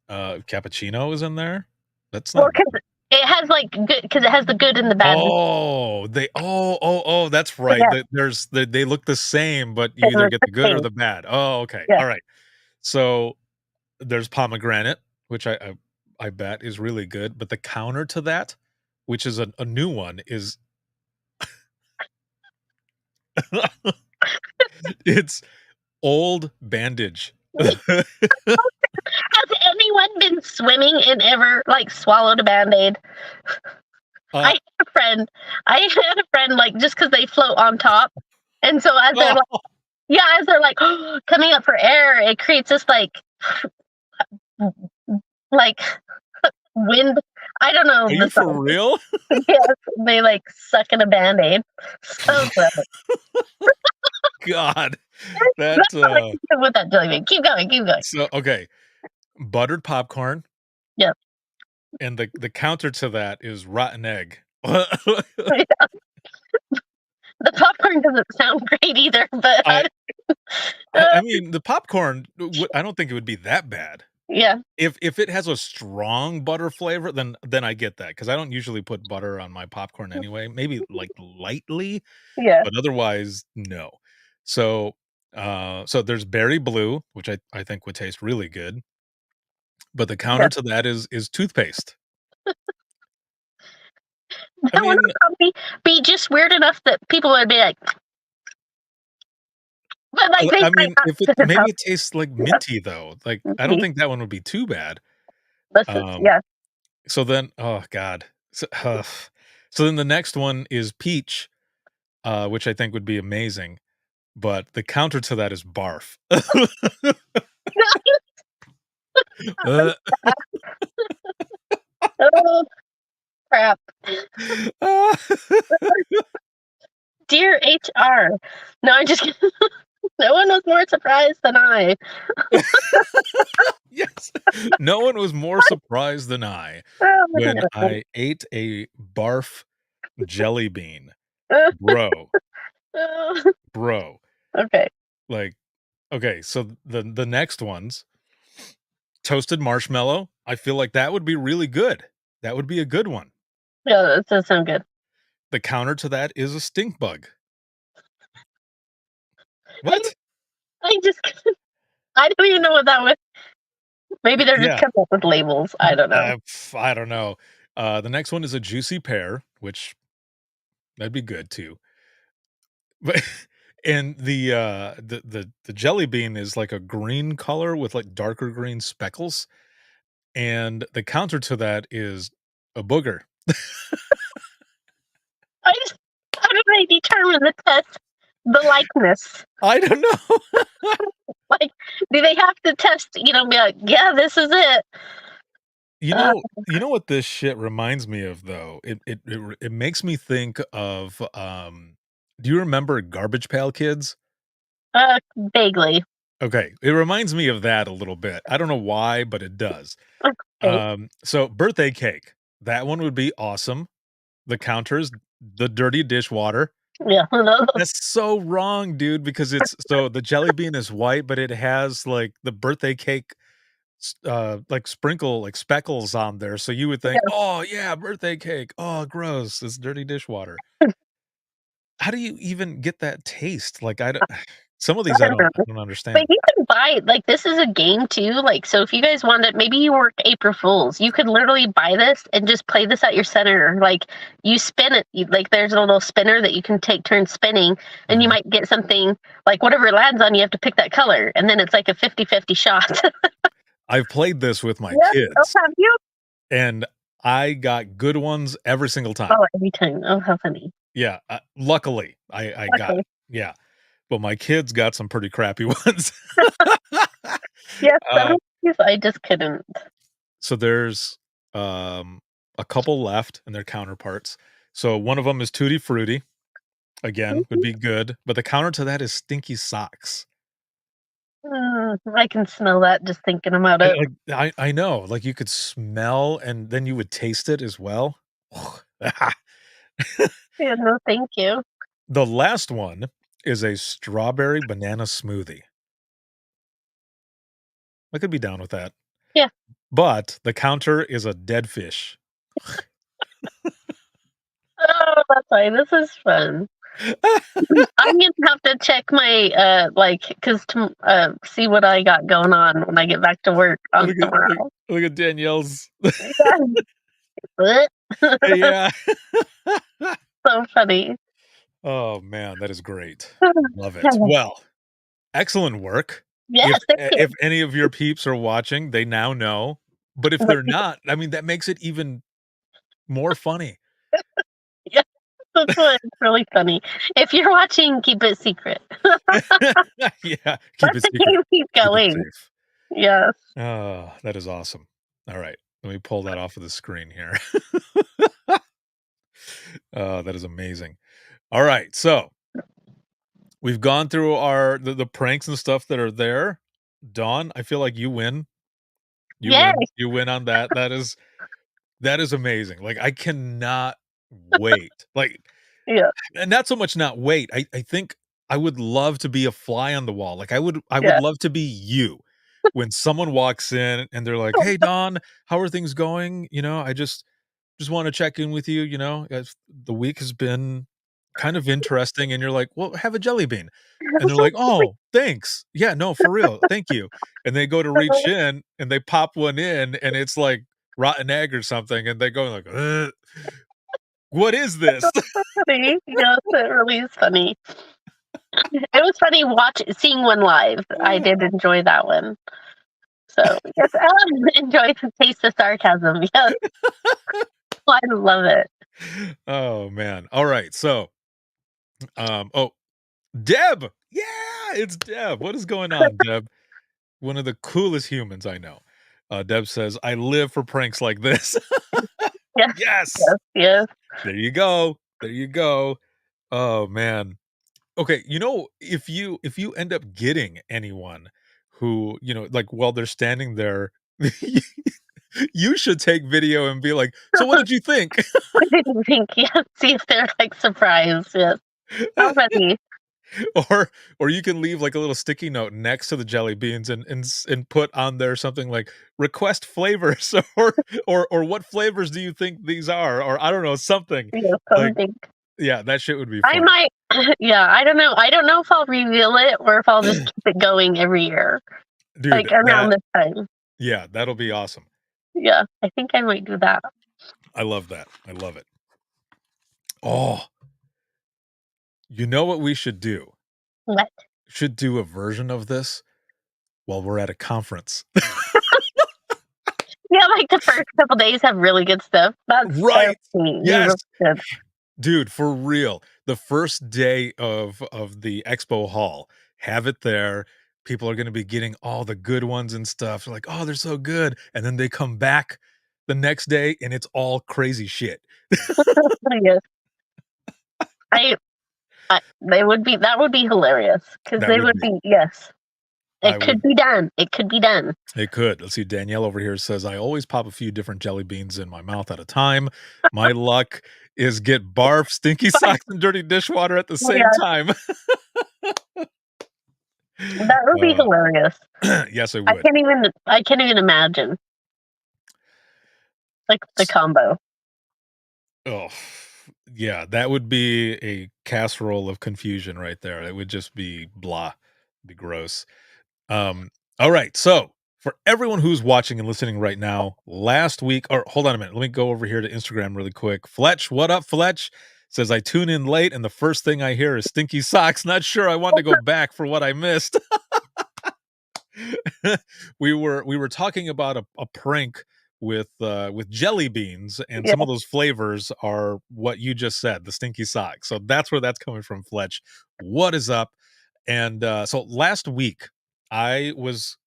cappuccino is in there. That's Well, not because it has like good because it has the good and the bad. That's right. Yeah, They look the same, but you they either look get the the good or same. the bad. Oh, okay. Yeah. All right. So there's pomegranate, which I bet is really good, but the counter to that, which is a new one, is it's old bandage. Has anyone been swimming and ever like swallowed a Band-Aid? I Uh, had a friend. I had a friend like just because they float on top, and so as they're like, oh, yeah, as they're like coming up for air, it creates this like wind. I don't know are the you for song. real? Yes, they like suck in a Band-Aid. So gross. God. That That's what I think of with that jelly bean. Keep going, keep going. so okay. Buttered popcorn. Yeah. And the counter to that is rotten egg. The popcorn doesn't sound great either, but I I mean, the popcorn, I don't think it would be that bad. yeah, If it has a strong butter flavor, then I get that because I don't usually put butter on my popcorn anyway. Maybe like lightly, yeah, but otherwise, no. So so there's berry blue, which I think would taste really good, but the yeah. counter to that is toothpaste. I That one mean, would probably be just weird enough that people would be like, but like they I might mean, not if it spit it maybe out. it tastes like minty though. Like I don't Maybe. think that one would be too bad. Listen, Um, yeah, so then, oh God. So then the next one is peach, which I think would be amazing, but the counter to that is barf. Uh, oh crap, uh, dear HR. No, I'm just kidding. No one was more surprised than I. yes. No one was more surprised than I Oh my when goodness. I ate a barf jelly bean. Bro, Oh, bro. okay, Like, okay, so the next ones, toasted marshmallow. I feel like that would be really good. That would be a good one. yeah, that does sound good. The counter to that is a stink bug. I, What? I just, I don't even know what that was. Maybe they're just Yeah. coming up with labels. I don't know. I don't know. The next one is a juicy pear, which that'd be good too. But and the jelly bean is like a green color with like darker green speckles, and the counter to that is a booger. I just, how do they determine the test The likeness. I don't know. Like, do they have to test, be like, yeah, this is it? You Uh, know what this shit reminds me of though? It makes me think of do you remember Garbage Pail Kids? Vaguely. Okay, it reminds me of that a little bit. I don't know why, but it does. Okay. So birthday cake, that one would be awesome. The counters, the dirty dishwater. Yeah. No. That's so wrong, dude, because it's so the jelly bean is white, but it has like the birthday cake like sprinkle like speckles on there. So you would think, Yeah. oh yeah, birthday cake. Oh, gross. It's dirty dishwater. How do you even get that taste? Like I don't some of these I don't know. I don't But understand. you can buy like this is a game too. Like so, if you guys wanted, maybe you work April Fools, you could literally buy this and just play this at your center. Like you spin it, like there's a little spinner that you can take turns spinning, and you Mhm. might get something like whatever it lands on. You have to pick that color, and then it's like a 50-50 shot. I've played this with my Yeah. Oh, kids have you? and I got good ones every single time. Oh, every time. Oh, how funny. Yeah, luckily I got Okay. it. Yeah. But my kids got some pretty crappy ones. Yes, some Uh, of these I just couldn't. so there's a couple left and their counterparts. So one of them is Tutti Frutti. Again, would be good, but the counter to that is Stinky Socks. I can smell that just thinking about I it. like I know, like, you could smell and then you would taste it as well. Yeah, no, thank you. The last one is a strawberry banana smoothie. I could be down with that. Yeah. But the counter is a dead fish. Oh, that's fine. This is fun. I'm gonna have to check my because to see what I got going on when I get back to work on Look at tomorrow. look at Danielle's. What? Yeah. So funny. Oh, man, that is great. Love it. Well, excellent work. Yes, thank you. If any of your peeps are watching, they now know. But if they're not, I mean, that makes it even more funny. That's why it's really funny. If you're watching, keep it secret. Yeah, keep Let it the secret. game keep Keep it going. safe. Yes. Oh, that is awesome. All right, let me pull that off of the screen here. Oh, that is amazing. All right, so we've gone through the pranks and stuff that are there. Dawn, I feel like you win. You Yes. win. You win on that. That is amazing. Like I cannot wait. Like Yeah. and not so much not wait. I think I would love to be a fly on the wall. Like I would Yeah. love to be you when someone walks in and they're like, "Hey Dawn, how are things going? I just want to check in with you, the week has been kind of interesting." And you're like, "Well, have a jelly bean." And they're like, "Oh, thanks. Yeah, no, for real. Thank you." And they go to reach in and they pop one in and it's like rotten egg or something and they go like, "Ugh. What is this?" Funny. Yes, it really is funny. It was funny seeing one live. I did enjoy that one. So yes, I enjoy the taste of sarcasm. Yes, I love it. Oh man. All right. So, oh, Deb. Yeah, it's Deb. What is going on, Deb? One of the coolest humans I know. Deb says, "I live for pranks like this." Yes, Yes. yes. There you go. There you go. Oh man. Okay, if you end up getting anyone who, like while they're standing there, you should take video and be like, "So what did you think?" I didn't think. Yes, see if they're like surprised. Yes, how funny. Or you can leave like a little sticky note next to the jelly beans and put on there something like request flavors or what flavors do you think these are? Or I don't know, something. Yes, Like something. yeah, that shit would be I fun. might. Yeah, I don't know. I don't know if I'll reveal it or if I'll just keep it going every year, Dude, like around this time. yeah, that'll be awesome. Yeah, I think I might do that. I love that. I love it. Oh, you know what we should do? What? Should do a version of this while we're at a conference. Yeah, like the first couple days have really good stuff. That's Right. so sweet. Yes. That's good. Dude, for real. The first day of the expo hall, have it there. People are gonna be getting all the good ones and stuff. They're like, "Oh, they're so good." And then they come back the next day and it's all crazy shit. Yes. I, they would be that would be hilarious because That they would would be. be yes. I It could would be done. It could be done. It could. Let's see, Danielle over here says, "I always pop a few different jelly beans in my mouth at a time. My luck is get barf, stinky socks, and dirty dishwater at the same Yeah, time." that would be Uh, hilarious. yes, I I would. can't even imagine like the combo. Oh, yeah, that would be a casserole of confusion right there. It would just be blah, be gross. All right, so for everyone who's watching and listening right now, last week, or hold on a minute, let me go over here to Instagram really quick. Fletch, what up, Fletch? Says I tune in late, and the first thing I hear is stinky socks. Not sure I want to go back for what I missed. We were talking about a prank with jelly beans, and Yeah. some of those flavors are what you just said, the stinky sock. So that's where that's coming from, Fletch. What is up? And so last week I was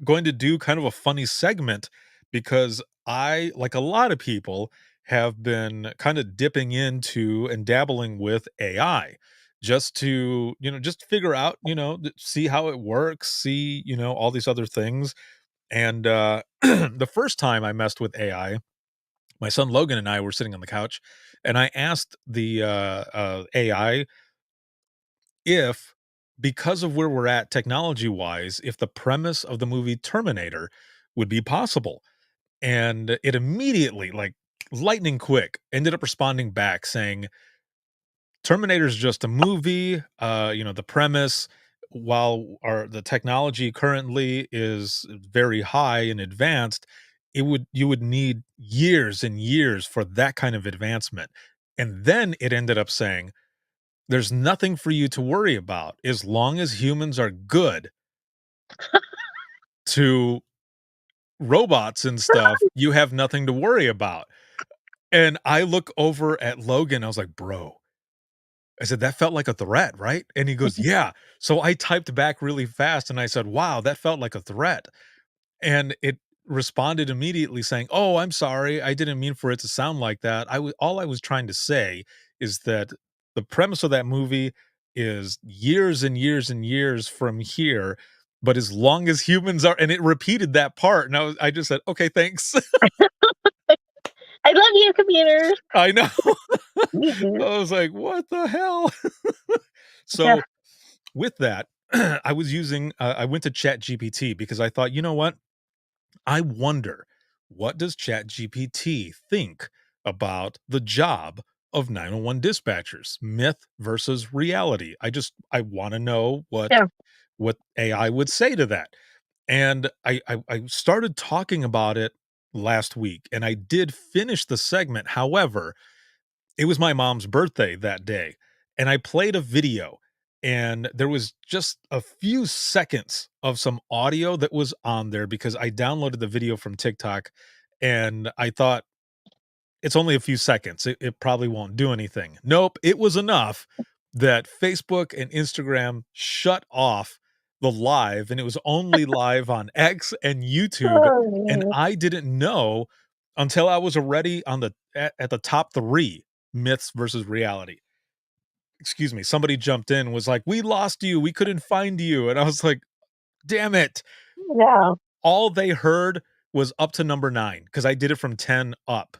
going to do kind of a funny segment because I, like a lot of people, have been kind of dipping into and dabbling with AI just to, just figure out, see how it works, see, all these other things. And the first time I messed with AI, my son Logan and I were sitting on the couch and I asked the AI if, because of where we're at technology wise, if the premise of the movie Terminator would be possible. And it immediately, like lightning quick, ended up responding back saying, Terminator's just a movie. The premise, while the technology currently is very high and advanced, you would need years and years for that kind of advancement. And then it ended up saying, there's nothing for you to worry about as long as humans are good to robots and stuff. You have nothing to worry about. And I look over at Logan. I was like, bro, I said, that felt like a threat, right? And he goes, yeah. So I typed back really fast and I said, wow, that felt like a threat. And it responded immediately saying, oh, I'm sorry. I didn't mean for it to sound like that. All I was trying to say is that the premise of that movie is years and years and years from here. But as long as humans are, and it repeated that part, and I just said, okay, thanks. I love you, computers. I know. Mhm. I was like, what the hell? So Yeah. with that, I went to Chat GPT because I thought, you know what? I wonder, what does Chat GPT think about the job of 911 dispatchers? Myth versus reality. I want to know Yeah. what AI would say to that. And I started talking about it last week and I did finish the segment. However, it was my mom's birthday that day, and I played a video, and there was just a few seconds of some audio that was on there because I downloaded the video from TikTok, and I thought, "It's only a few seconds, it probably won't do anything." Nope, it was enough that Facebook and Instagram shut off the live, and it was only live on X and YouTube, and Oh, I didn't know until I was already on at the top 3 myths versus reality. Excuse me, somebody jumped in and was like, "We lost you, we couldn't find you," and I was like, "Damn it." yeah. All they heard was up to number 9 because I did it from 10 up.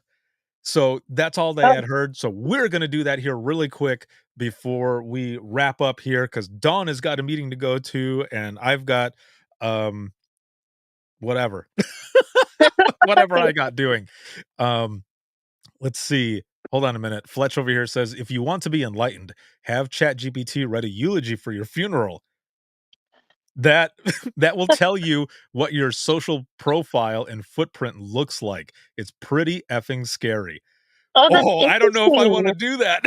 So that's all they Oh, had heard. So we're gonna do that here really quick before we wrap up here because Dawn has got a meeting to go to, and I've got um whatever. Whatever I got doing. Um, let's see. Hold on a minute. Fletch over here says, if you want to be enlightened, have ChatGPT write a eulogy for your funeral. That that will tell you what your social profile and footprint looks like. It's pretty effing scary. oh, that's Oh, I don't know if I want to interesting. do that.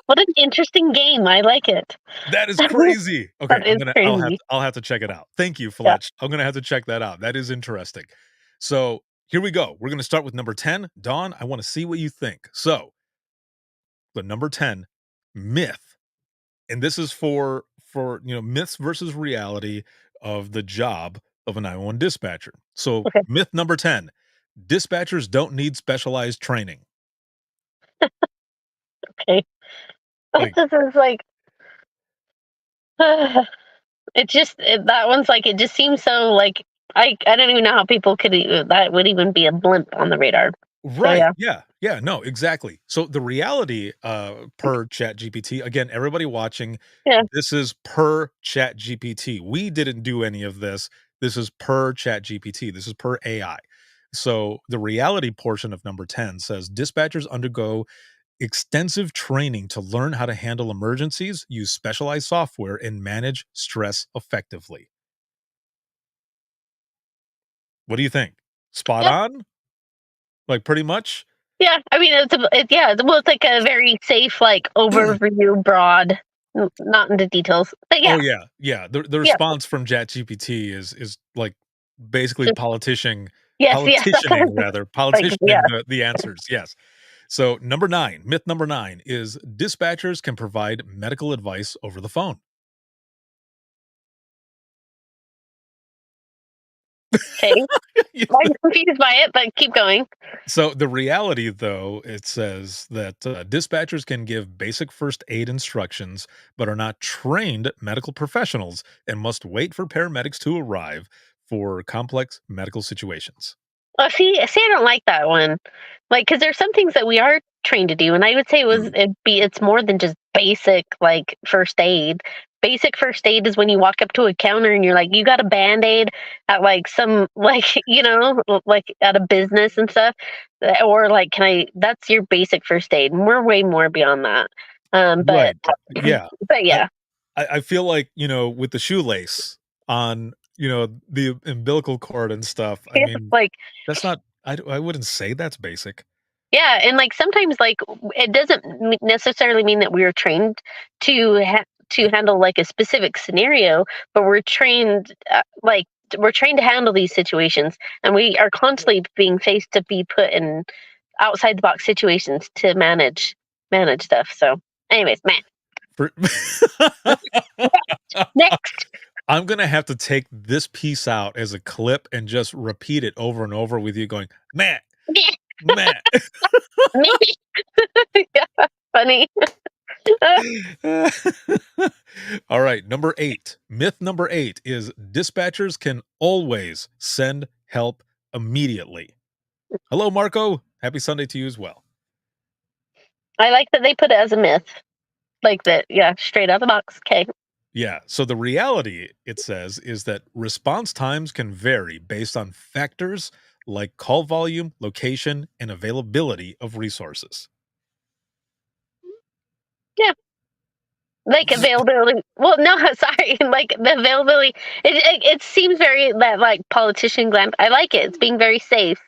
What an interesting game. I like it. That is crazy. Okay, That is crazy. I'll have to check it out. Thank you, Yeah. Fletch. I'm gonna have to check that out. That is interesting. So here we go. We're gonna start with number 10. Dawn, I want to see what you think. So the number 10, myth. And this is for myths versus reality of the job of a 911 dispatcher. So Okay. myth number 10, dispatchers don't need specialized training. Okay. Like, This is like, that one's like, it just seems so like, I don't even know how people could, that would even be a blimp on the radar. right. yeah. Yeah. No, exactly. So the reality per Chat GPT, again, everybody watching, Yeah. this is per Chat GPT. We didn't do any of this. This is per Chat GPT. This is per AI. So the reality portion of number 10 says dispatchers undergo extensive training to learn how to handle emergencies, use specialized software, and manage stress effectively. What do you think? Spot Yeah. on? Like pretty much? Yeah, I mean, it's like a very safe, like overview, broad, not into details. But yeah, Oh yeah. The yeah, response from ChatGPT is like basically just, yes, yes, that's politicianing rather, like, yeah. politicianing the answers. Yes. So myth number 9 is dispatchers can provide medical advice over the phone. Okay, I'm confused by it, but keep going. So the reality, though, it says that dispatchers can give basic first aid instructions, but are not trained medical professionals and must wait for paramedics to arrive for complex medical situations. Oh, see, I don't like that one. Like, because there's some things that we are trained to do, and I would say it's more than just basic like first aid. Basic first aid is when you walk up to a counter and you're like, you got a band-aid at like some like like at a business and stuff, or like, can I? That's your basic first aid, and we're way more beyond that. But Right. Yeah. but I, yeah, I feel like, with the shoelace on, the umbilical cord and stuff. I mean, like. that's not, I wouldn't say that's basic. Yeah, and like sometimes like it doesn't necessarily mean that we are trained to to handle like a specific scenario, but we're trained to handle these situations, and we are constantly being faced to be put in outside the box situations to manage stuff. So, anyways, man, For- next. I'm gonna have to take this piece out as a clip and just repeat it over and over with you going, Matt, Matt. Yeah, funny. All right, number 8. Myth number 8 is dispatchers can always send help immediately. Hello, Marco. Happy Sunday to you as well. I like that they put it as a myth, like that. Yeah, straight out of the box. Okay. Yeah. So the reality, it says, is that response times can vary based on factors like call volume, location, and availability of resources. Yeah. Like availability. Well, no, sorry. Like the availability. It seems very that like politician glam. I like it. It's being very safe,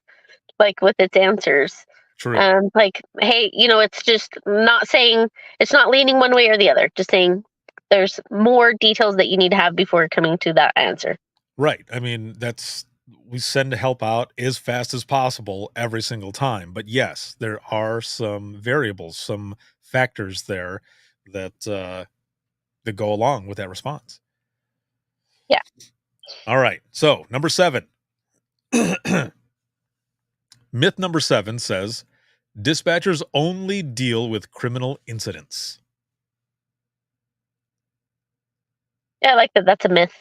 like with its answers. True. Like, hey, it's just not saying it's not leaning one way or the other. Just saying there's more details that you need to have before coming to that answer. Right. I mean, we send help out as fast as possible every single time. But yes, there are some variables, some factors there that go along with that response. Yeah. All right. So number 7. Myth number 7 says dispatchers only deal with criminal incidents. Yeah, I like that. That's a myth.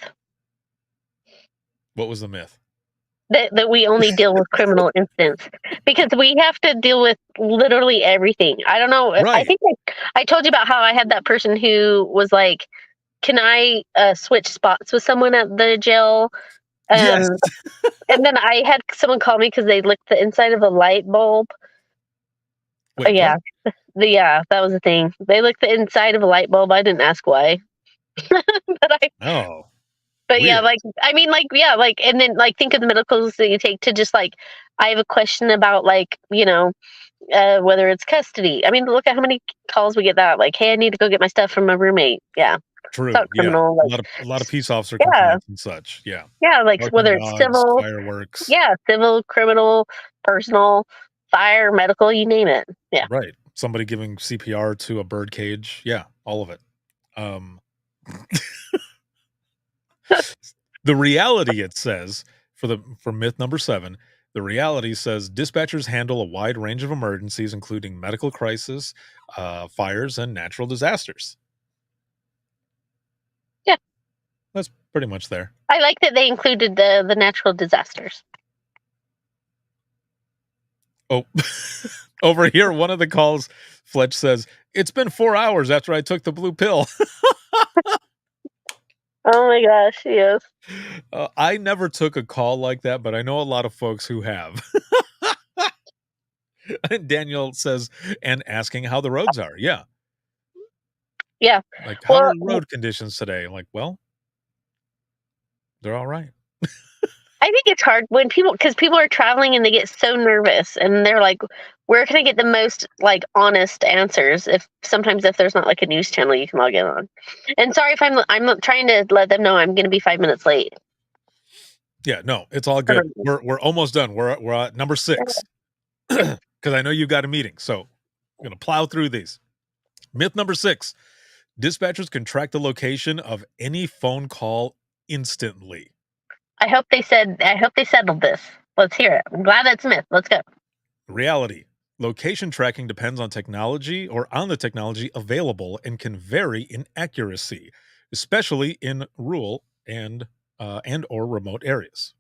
What was the myth? That we only deal with criminal incidents because we have to deal with literally everything. I don't know. Right. I think I told you about how I had that person who was like, "Can I switch spots with someone at the jail?" Yes. And then I had someone call me because they licked the inside of a light bulb. Wait, Yeah, what? that was the thing. They licked the inside of a light bulb. I didn't ask why, but Oh. But yeah, Weird. like I mean, like yeah, like and then like think of the medicals that you take to just like I have a question about like whether it's custody. I mean, look at how many calls we get that like, hey, I need to go get my stuff from my roommate. Yeah, True. it's not Yeah. criminal. Like, A lot of peace officer Yeah. complaints and such. Yeah. yeah, like Barking whether it's dogs, civil, fireworks. yeah, civil, criminal, personal, fire, medical, you name it. Yeah, Right. somebody giving CPR to a bird cage. Yeah, all of it. The reality, it says, for myth number 7, the reality says dispatchers handle a wide range of emergencies, including medical crisis, fires, and natural disasters. Yeah. That's pretty much there. I like that they included the natural disasters. Oh, over here, one of the calls, Fletch says, "It's been 4 hours after I took the blue pill." Oh my gosh, yes. I never took a call like that, but I know a lot of folks who have. And Daniel says, and asking how the roads are. Yeah. Yeah. Like, how are Well, road conditions today? Like, well, they're all right. I think it's hard when because people are traveling and they get so nervous and they're like, where can I get the most like honest answers? If there's not like a news channel you can log in on. And sorry if I'm trying to let them know I'm going to be 5 minutes late. Yeah, no, it's all good. We're almost done. We're at number 6 because I know you've got a meeting. So I'm going to plow through these. Myth number 6: dispatchers can track the location of any phone call instantly. I hope they settled this. Let's hear it. I'm glad that's myth. Let's go. Reality: location tracking depends on technology or on the technology available and can vary in accuracy, especially in rural and or remote areas.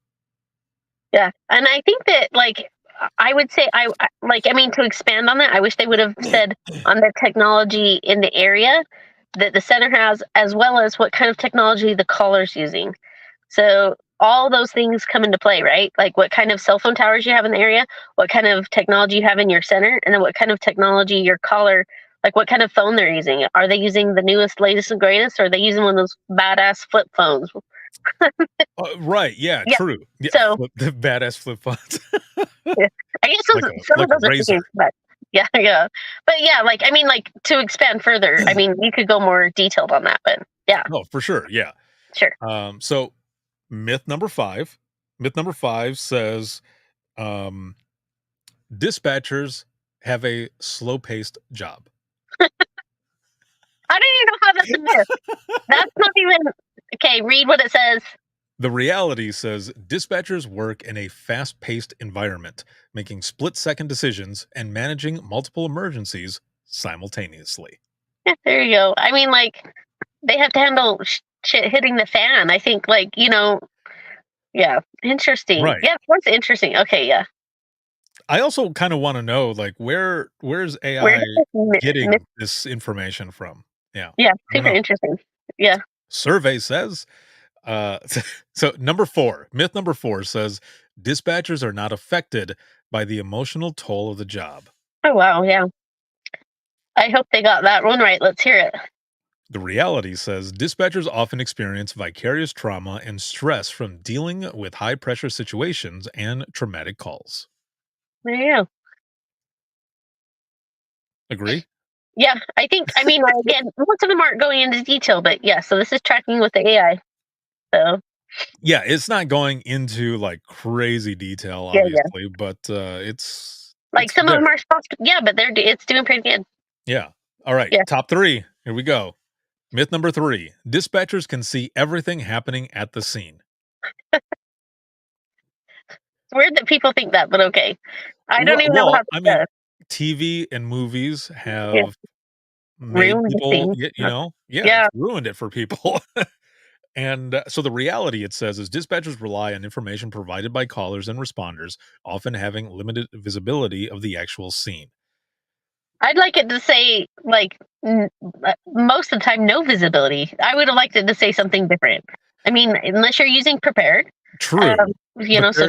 Yeah, and I think that like I would say to expand on that, I wish they would have said on the technology in the area that the center has, as well as what kind of technology the caller's using. So all those things come into play, right? Like what kind of cell phone towers you have in the area, what kind of technology you have in your center, and then what kind of technology your caller, like what kind of phone they're using. Are they using the newest, latest, and greatest, or are they using one of those badass flip phones? Right, yeah, Yeah, true. Yeah, so the badass flip phones. yeah, I guess Like some like of a those are razor. but yeah, yeah. But yeah, like to expand further, I mean, you could go more detailed on that, but yeah, Oh, for sure, yeah. sure. So myth number 5. Myth number 5 says dispatchers have a slow-paced job. I don't even know how that's a myth. That's not even okay. Read what it says. The reality says dispatchers work in a fast-paced environment, making split-second decisions and managing multiple emergencies simultaneously. Yeah, there you go. I mean, like they have to handle shit hitting the fan. I think, yeah, interesting. Right. Yeah, that's interesting. Okay, yeah. I also kind of want to know, like, where's AI Where does this getting myth? this information from? Yeah. Yeah, I don't super know. interesting. Yeah. Survey says, so myth number 4 says dispatchers are not affected by the emotional toll of the job. Oh wow. Yeah. I hope they got that one right. Let's hear it. The reality says dispatchers often experience vicarious trauma and stress from dealing with high pressure situations and traumatic calls. There you go. Agree? Yeah, I mean, again, most of them aren't going into detail, but yeah, so this is tracking with the AI. So Yeah, it's not going into like crazy detail, yeah, obviously, but it's like some of there. them are supposed to, yeah, but it's doing pretty good. Yeah. All right. Yeah. Top 3. Here we go. Myth number 3: dispatchers can see everything happening at the scene. It's weird that people think that, but okay. I don't even know how I to mean, TV and movies have made ruin people, things. it's ruined it for people. And so the reality, it says, is dispatchers rely on information provided by callers and responders, often having limited visibility of the actual scene. I'd like it to say most of the time no visibility. I would have liked it to say something different. I mean, unless you're using prepared, True. so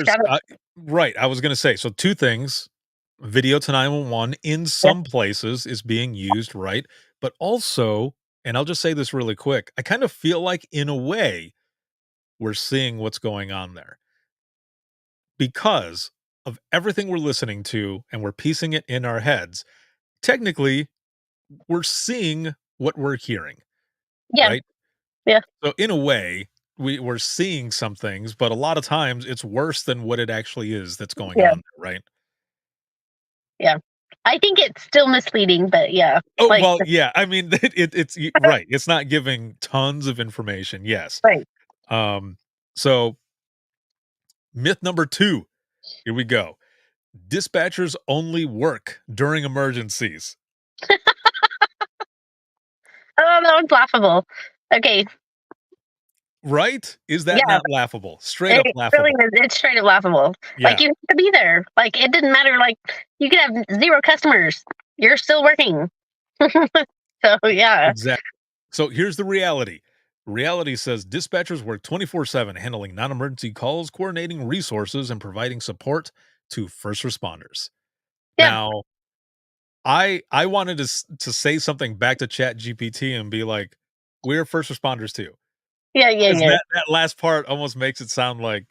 Right. I was going to say, so 2 things. Video to 911 in some places is being used, right? But also, and I'll just say this really quick, I kind of feel like in a way we're seeing what's going on there because of everything we're listening to and we're piecing it in our heads. Technically, we're seeing what we're hearing, yeah, right? yeah. So in a way, we're seeing some things, but a lot of times it's worse than what it actually is that's going Yeah. on there, right? Yeah. I think it's still misleading, but yeah. Oh, Like, well, yeah. I mean, it's right. It's not giving tons of information. Yes. right. So myth number 2. Here we go. Dispatchers only work during emergencies. Oh, that one's laughable. Okay. Right? Is that Yeah. not laughable? Straight up It laughable. really is. It's straight up laughable. Yeah. Like, you have to be there. Like, it didn't matter. Like, you could have 0 customers. You're still working. So, yeah. Exactly. So here's the reality. Reality says dispatchers work 24/7 handling non-emergency calls, coordinating resources, and providing support to first responders. Yeah. Now, I wanted to say something back to ChatGPT and be like, "We're first responders too." Yeah, yeah, 'Cause yeah. that last part almost makes it sound like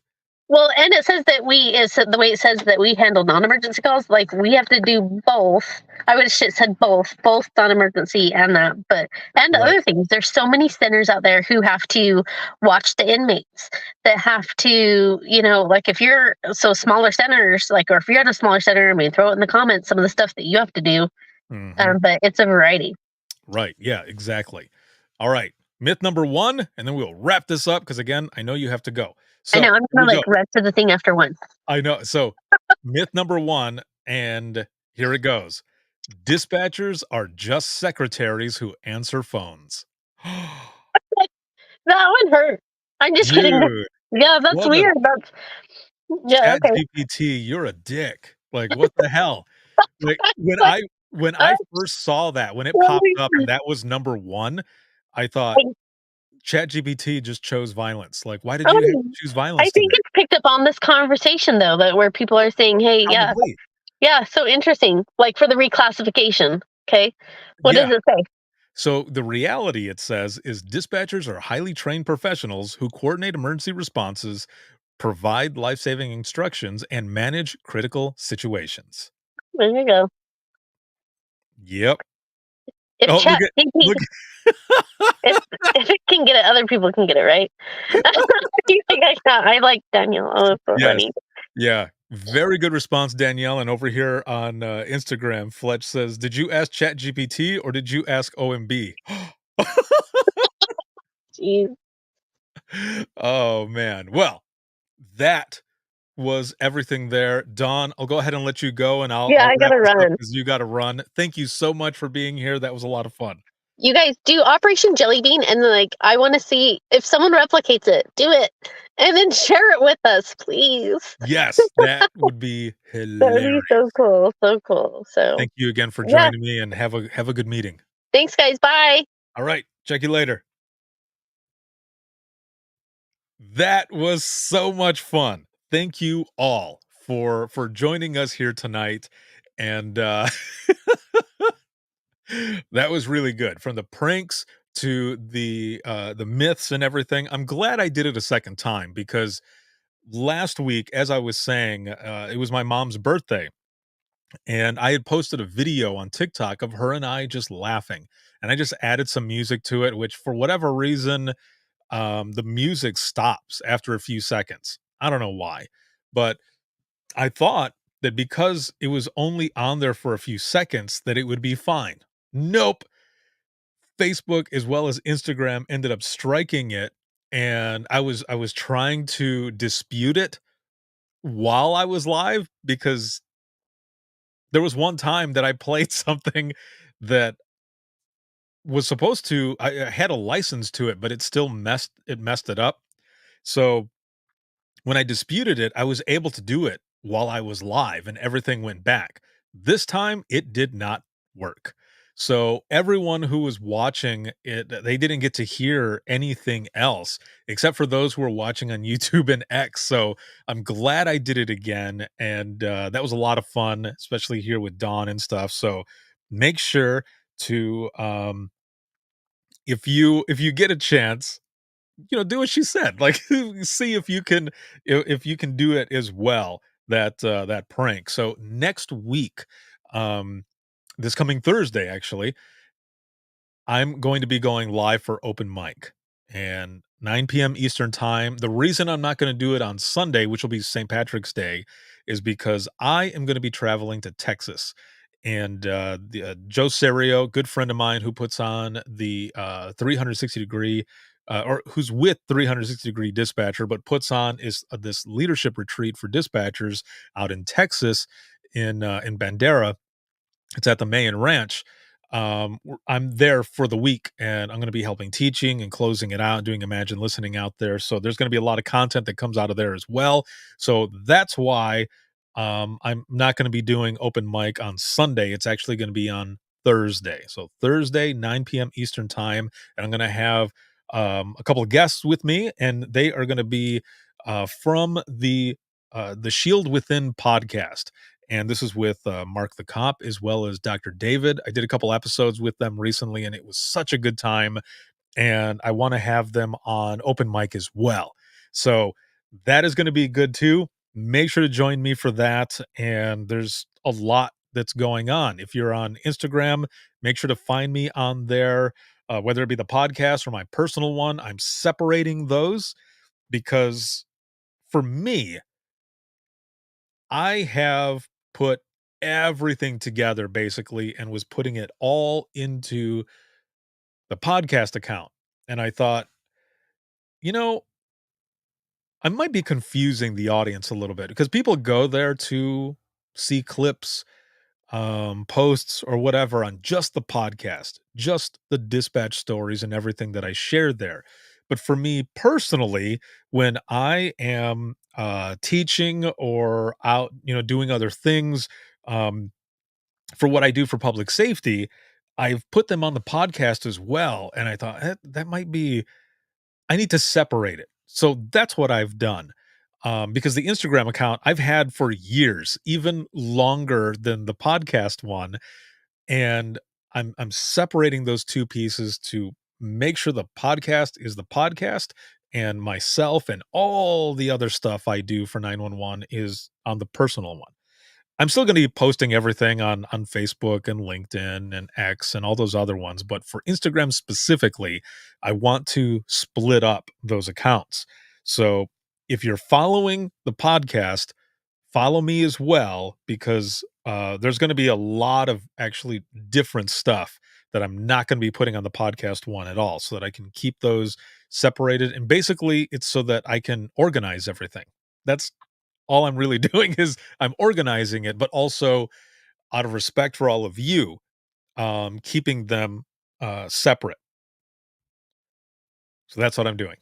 Well, and it says that the way it says that we handle non-emergency calls, like we have to do both. I would have said both non-emergency and that, but and Right. other things. There's so many centers out there who have to watch the inmates, that have to, like if you're smaller centers, like or if you're at a smaller center, I mean, throw it in the comments some of the stuff that you have to do. Mhm. But it's a variety. Right. Yeah, exactly. All right. Myth number 1, and then we'll wrap this up because again, I know you have to go. I So know I'm here gonna we like go. rest of the thing after one. I know. So myth number 1, and here it goes. Dispatchers are just secretaries who answer phones. That one hurt. I'm just kidding. Dude, Yeah, that's what a weird. That's yeah. Okay. ChatGPT, you're a dick. Like, what the hell? Like, when I first saw that, when it popped up and that was number 1, I thought ChatGPT just chose violence. Like, why did you have to choose I violence think today? it's picked up on this conversation though, that where people are saying, "Hey, yeah, Probably. yeah, so interesting." Like for the reclassification. Okay, what Yeah. does it say? So the reality, it says, is dispatchers are highly trained professionals who coordinate emergency responses, provide life-saving instructions, and manage critical situations. There you go. Yep. If Oh, chat, look. if it can get it, other people can get it, right? I like Daniel. Oh, that's so Yes. funny. Yeah. Very good response, Danielle. And over here on Instagram, Fletch says, "Did you ask ChatGPT or did you ask OMB?" Jeez. Oh man. Well, that was everything there. Dawn, I'll go ahead and let you go and I'll Yeah, I'll I wrap gotta this up run. because you gotta run. Thank you so much for being here. That was a lot of fun. You guys do Operation Jelly Bean, and like I want to see if someone replicates it. Do it, and then share it with us, please. Yes, that would be That would be hilarious. so cool, so cool. So Thank you again for yeah, joining me and have a good meeting. thanks, guys. Bye. All right. Check you later. That was so much fun. Thank you all for joining us here tonight. And that was really good. From the pranks to the myths and everything. I'm glad I did it a second time because last week, as I was saying, it was my mom's birthday. And I had posted a video on TikTok of her and I just laughing. And I just added some music to it, which for whatever reason, the music stops after a few seconds. I don't know why, but I thought that because it was only on there for a few seconds that it would be fine. Nope. Facebook as well as Instagram ended up striking it, and I was trying to dispute it while I was live because there was one time that I played something that was supposed to I had a license to it, but it still messed it up. So when I disputed it, I was able to do it while I was live and everything went back. This time it did not work. So everyone who was watching it, they didn't get to hear anything else except for those who were watching on YouTube and X. So I'm glad I did it again. And that was a lot of fun, especially here with Dawn and stuff. So make sure to if you get a chance, do what she said. Like, see if you can do it as well, that prank. So next week, um, this coming Thursday, actually, I'm going to be going live for open mic and 9 p.m. Eastern time. The reason I'm not going to do it on Sunday, which will be St. Patrick's Day, is because I am going to be traveling to Texas. and Joe Serio, good friend of mine, who puts on the 360 degree, or who's with 360 degree dispatcher, but puts on is this leadership retreat for dispatchers out in Texas, in Bandera. It's at the Mayan Ranch. I'm there for the week, and I'm going to be helping teaching and closing it out, doing Imagine Listening out there. So there's going to be a lot of content that comes out of there as well. So that's why I'm not going to be doing open mic on Sunday. It's actually going to be on Thursday. So Thursday, 9 p.m. Eastern time, and I'm going to have a couple of guests with me, and they are going to be from the Shield Within podcast. And this is with Mark the Cop as well as Dr. David. I did a couple episodes with them recently, and it was such a good time. And I want to have them on open mic as well. So that is going to be good too. Make sure to join me for that. And there's a lot that's going on. If you're on Instagram, make sure to find me on there, whether it be the podcast or my personal one. I'm separating those because for me, I have put everything together basically and was putting it all into the podcast account. And I thought, you know, I might be confusing the audience a little bit because people go there to see clips, posts, or whatever on just the podcast, just the dispatch stories and everything that I shared there. But for me personally, when I am teaching or out, doing other things, um, for what I do for public safety, I've put them on the podcast as well. And I thought that might be, I need to separate it. So that's what I've done. Because the Instagram account I've had for years, even longer than the podcast one. And I'm separating those two pieces to make sure the podcast is the podcast and myself and all the other stuff I do for 911 is on the personal one. I'm still going to be posting everything on Facebook and LinkedIn and X and all those other ones, but for Instagram specifically, I want to split up those accounts. So if you're following the podcast, follow me as well because there's going to be a lot of actually different stuff that I'm not going to be putting on the podcast one at all, so that I can keep those separated. And basically, it's so that I can organize everything. That's all I'm really doing is I'm organizing it, but also out of respect for all of you, keeping them separate. So that's what I'm doing.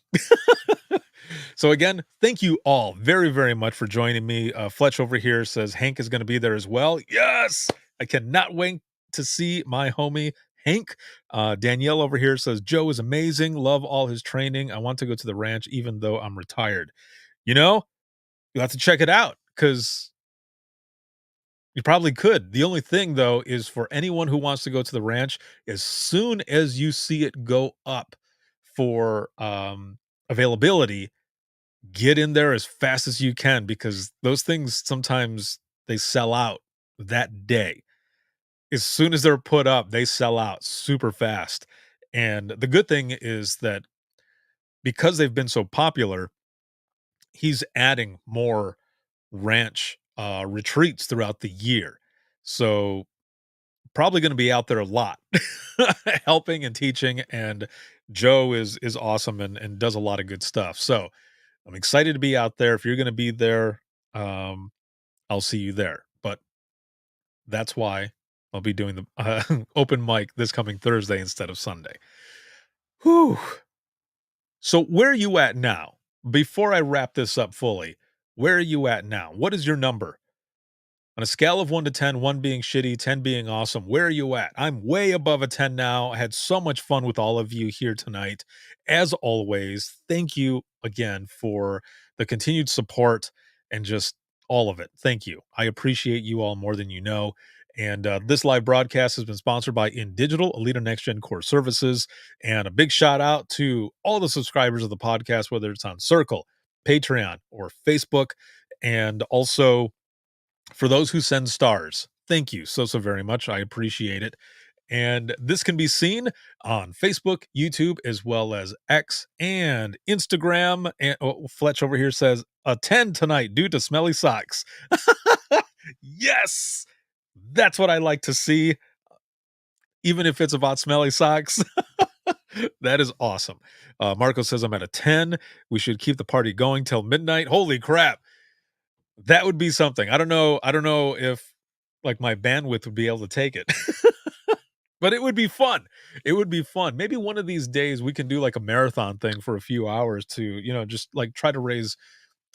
So again, thank you all very, very much for joining me. Fletch over here says Hank is going to be there as well. Yes, I cannot wait to see my homie Hank. Danielle over here says Joe is amazing. Love all his training. I want to go to the ranch even though I'm retired. You'll have to check it out because you probably could. The only thing, though, is for anyone who wants to go to the ranch, as soon as you see it go up for availability, get in there as fast as you can because those things sometimes they sell out that day. As soon as they're put up, they sell out super fast. And the good thing is that because they've been so popular, he's adding more ranch retreats throughout the year. So probably going to be out there a lot helping and teaching, and Joe is awesome and does a lot of good stuff. So I'm excited to be out there. If you're going to be there, I'll see you there. But that's why I'll be doing the open mic this coming Thursday instead of Sunday. Whew. So where are you at now? Before I wrap this up fully, where are you at now? What is your number? On a scale of 1 to 10, 1 being shitty, 10 being awesome, where are you at? I'm way above a 10 now. I had so much fun with all of you here tonight. As always, thank you again for the continued support and just all of it. Thank you. I appreciate you all more than you know. And this live broadcast has been sponsored by InDigital, a leader next gen core services. And a big shout out to all the subscribers of the podcast, whether it's on Circle, Patreon, or Facebook. And also, for those who send stars, thank you so very much. I appreciate it. And this can be seen on Facebook, YouTube, as well as X and Instagram. And Fletch over here says a 10 tonight due to smelly socks. Yes. That's what I like to see, even if it's about smelly socks. That is awesome. Marco says I'm at a 10. We should keep the party going till midnight. Holy crap. That would be something. I don't know if like my bandwidth would be able to take it. But it would be fun. It would be fun. Maybe one of these days we can do like a marathon thing for a few hours to, just like try to raise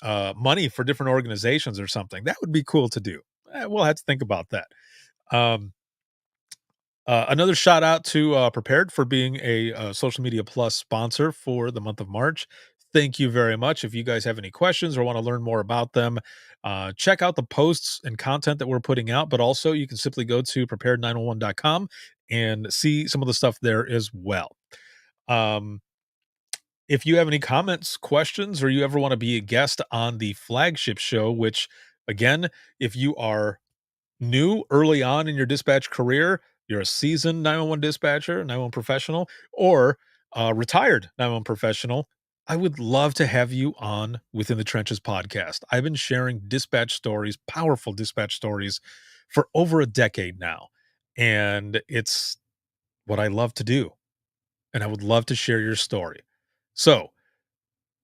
money for different organizations or something. That would be cool to do. We'll have to think about that. Another shout out to Prepared for being a Social Media Plus sponsor for the month of March. Thank you very much. If you guys have any questions or want to learn more about them, check out the posts and content that we're putting out. But also, you can simply go to prepared911.com and see some of the stuff there as well. If you have any comments, questions, or you ever want to be a guest on the flagship show, which, again, if you are new early on in your dispatch career, you're a seasoned 911 dispatcher, 911 professional, or a retired 911 professional, I would love to have you on Within the Trenches podcast. I've been sharing dispatch stories, powerful dispatch stories, for over a decade now. And it's what I love to do. And I would love to share your story. So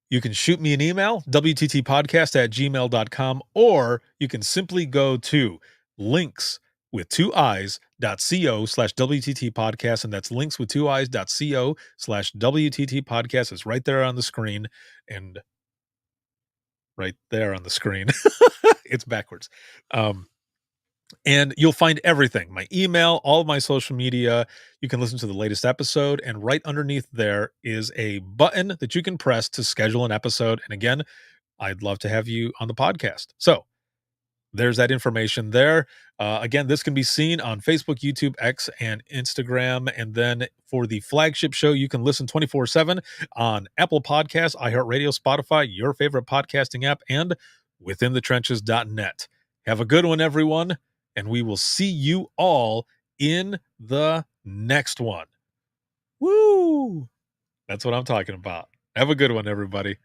you can shoot me an email, wttpodcast@gmail.com, or you can simply go to links with two eyes.co/WTT podcast. And that's links with two eyes.co/WTT podcast. It's right there on the screen. And right there on the screen, it's backwards. And you'll find everything, my email, all of my social media. You can listen to the latest episode. And right underneath there is a button that you can press to schedule an episode. And again, I'd love to have you on the podcast. So there's that information there. Again, this can be seen on Facebook, YouTube, X, and Instagram. And then for the flagship show, you can listen 24/7 on Apple Podcasts, iHeartRadio, Spotify, your favorite podcasting app, and withinthetrenches.net. Have a good one, everyone. And we will see you all in the next one. Woo! That's what I'm talking about. Have a good one, everybody.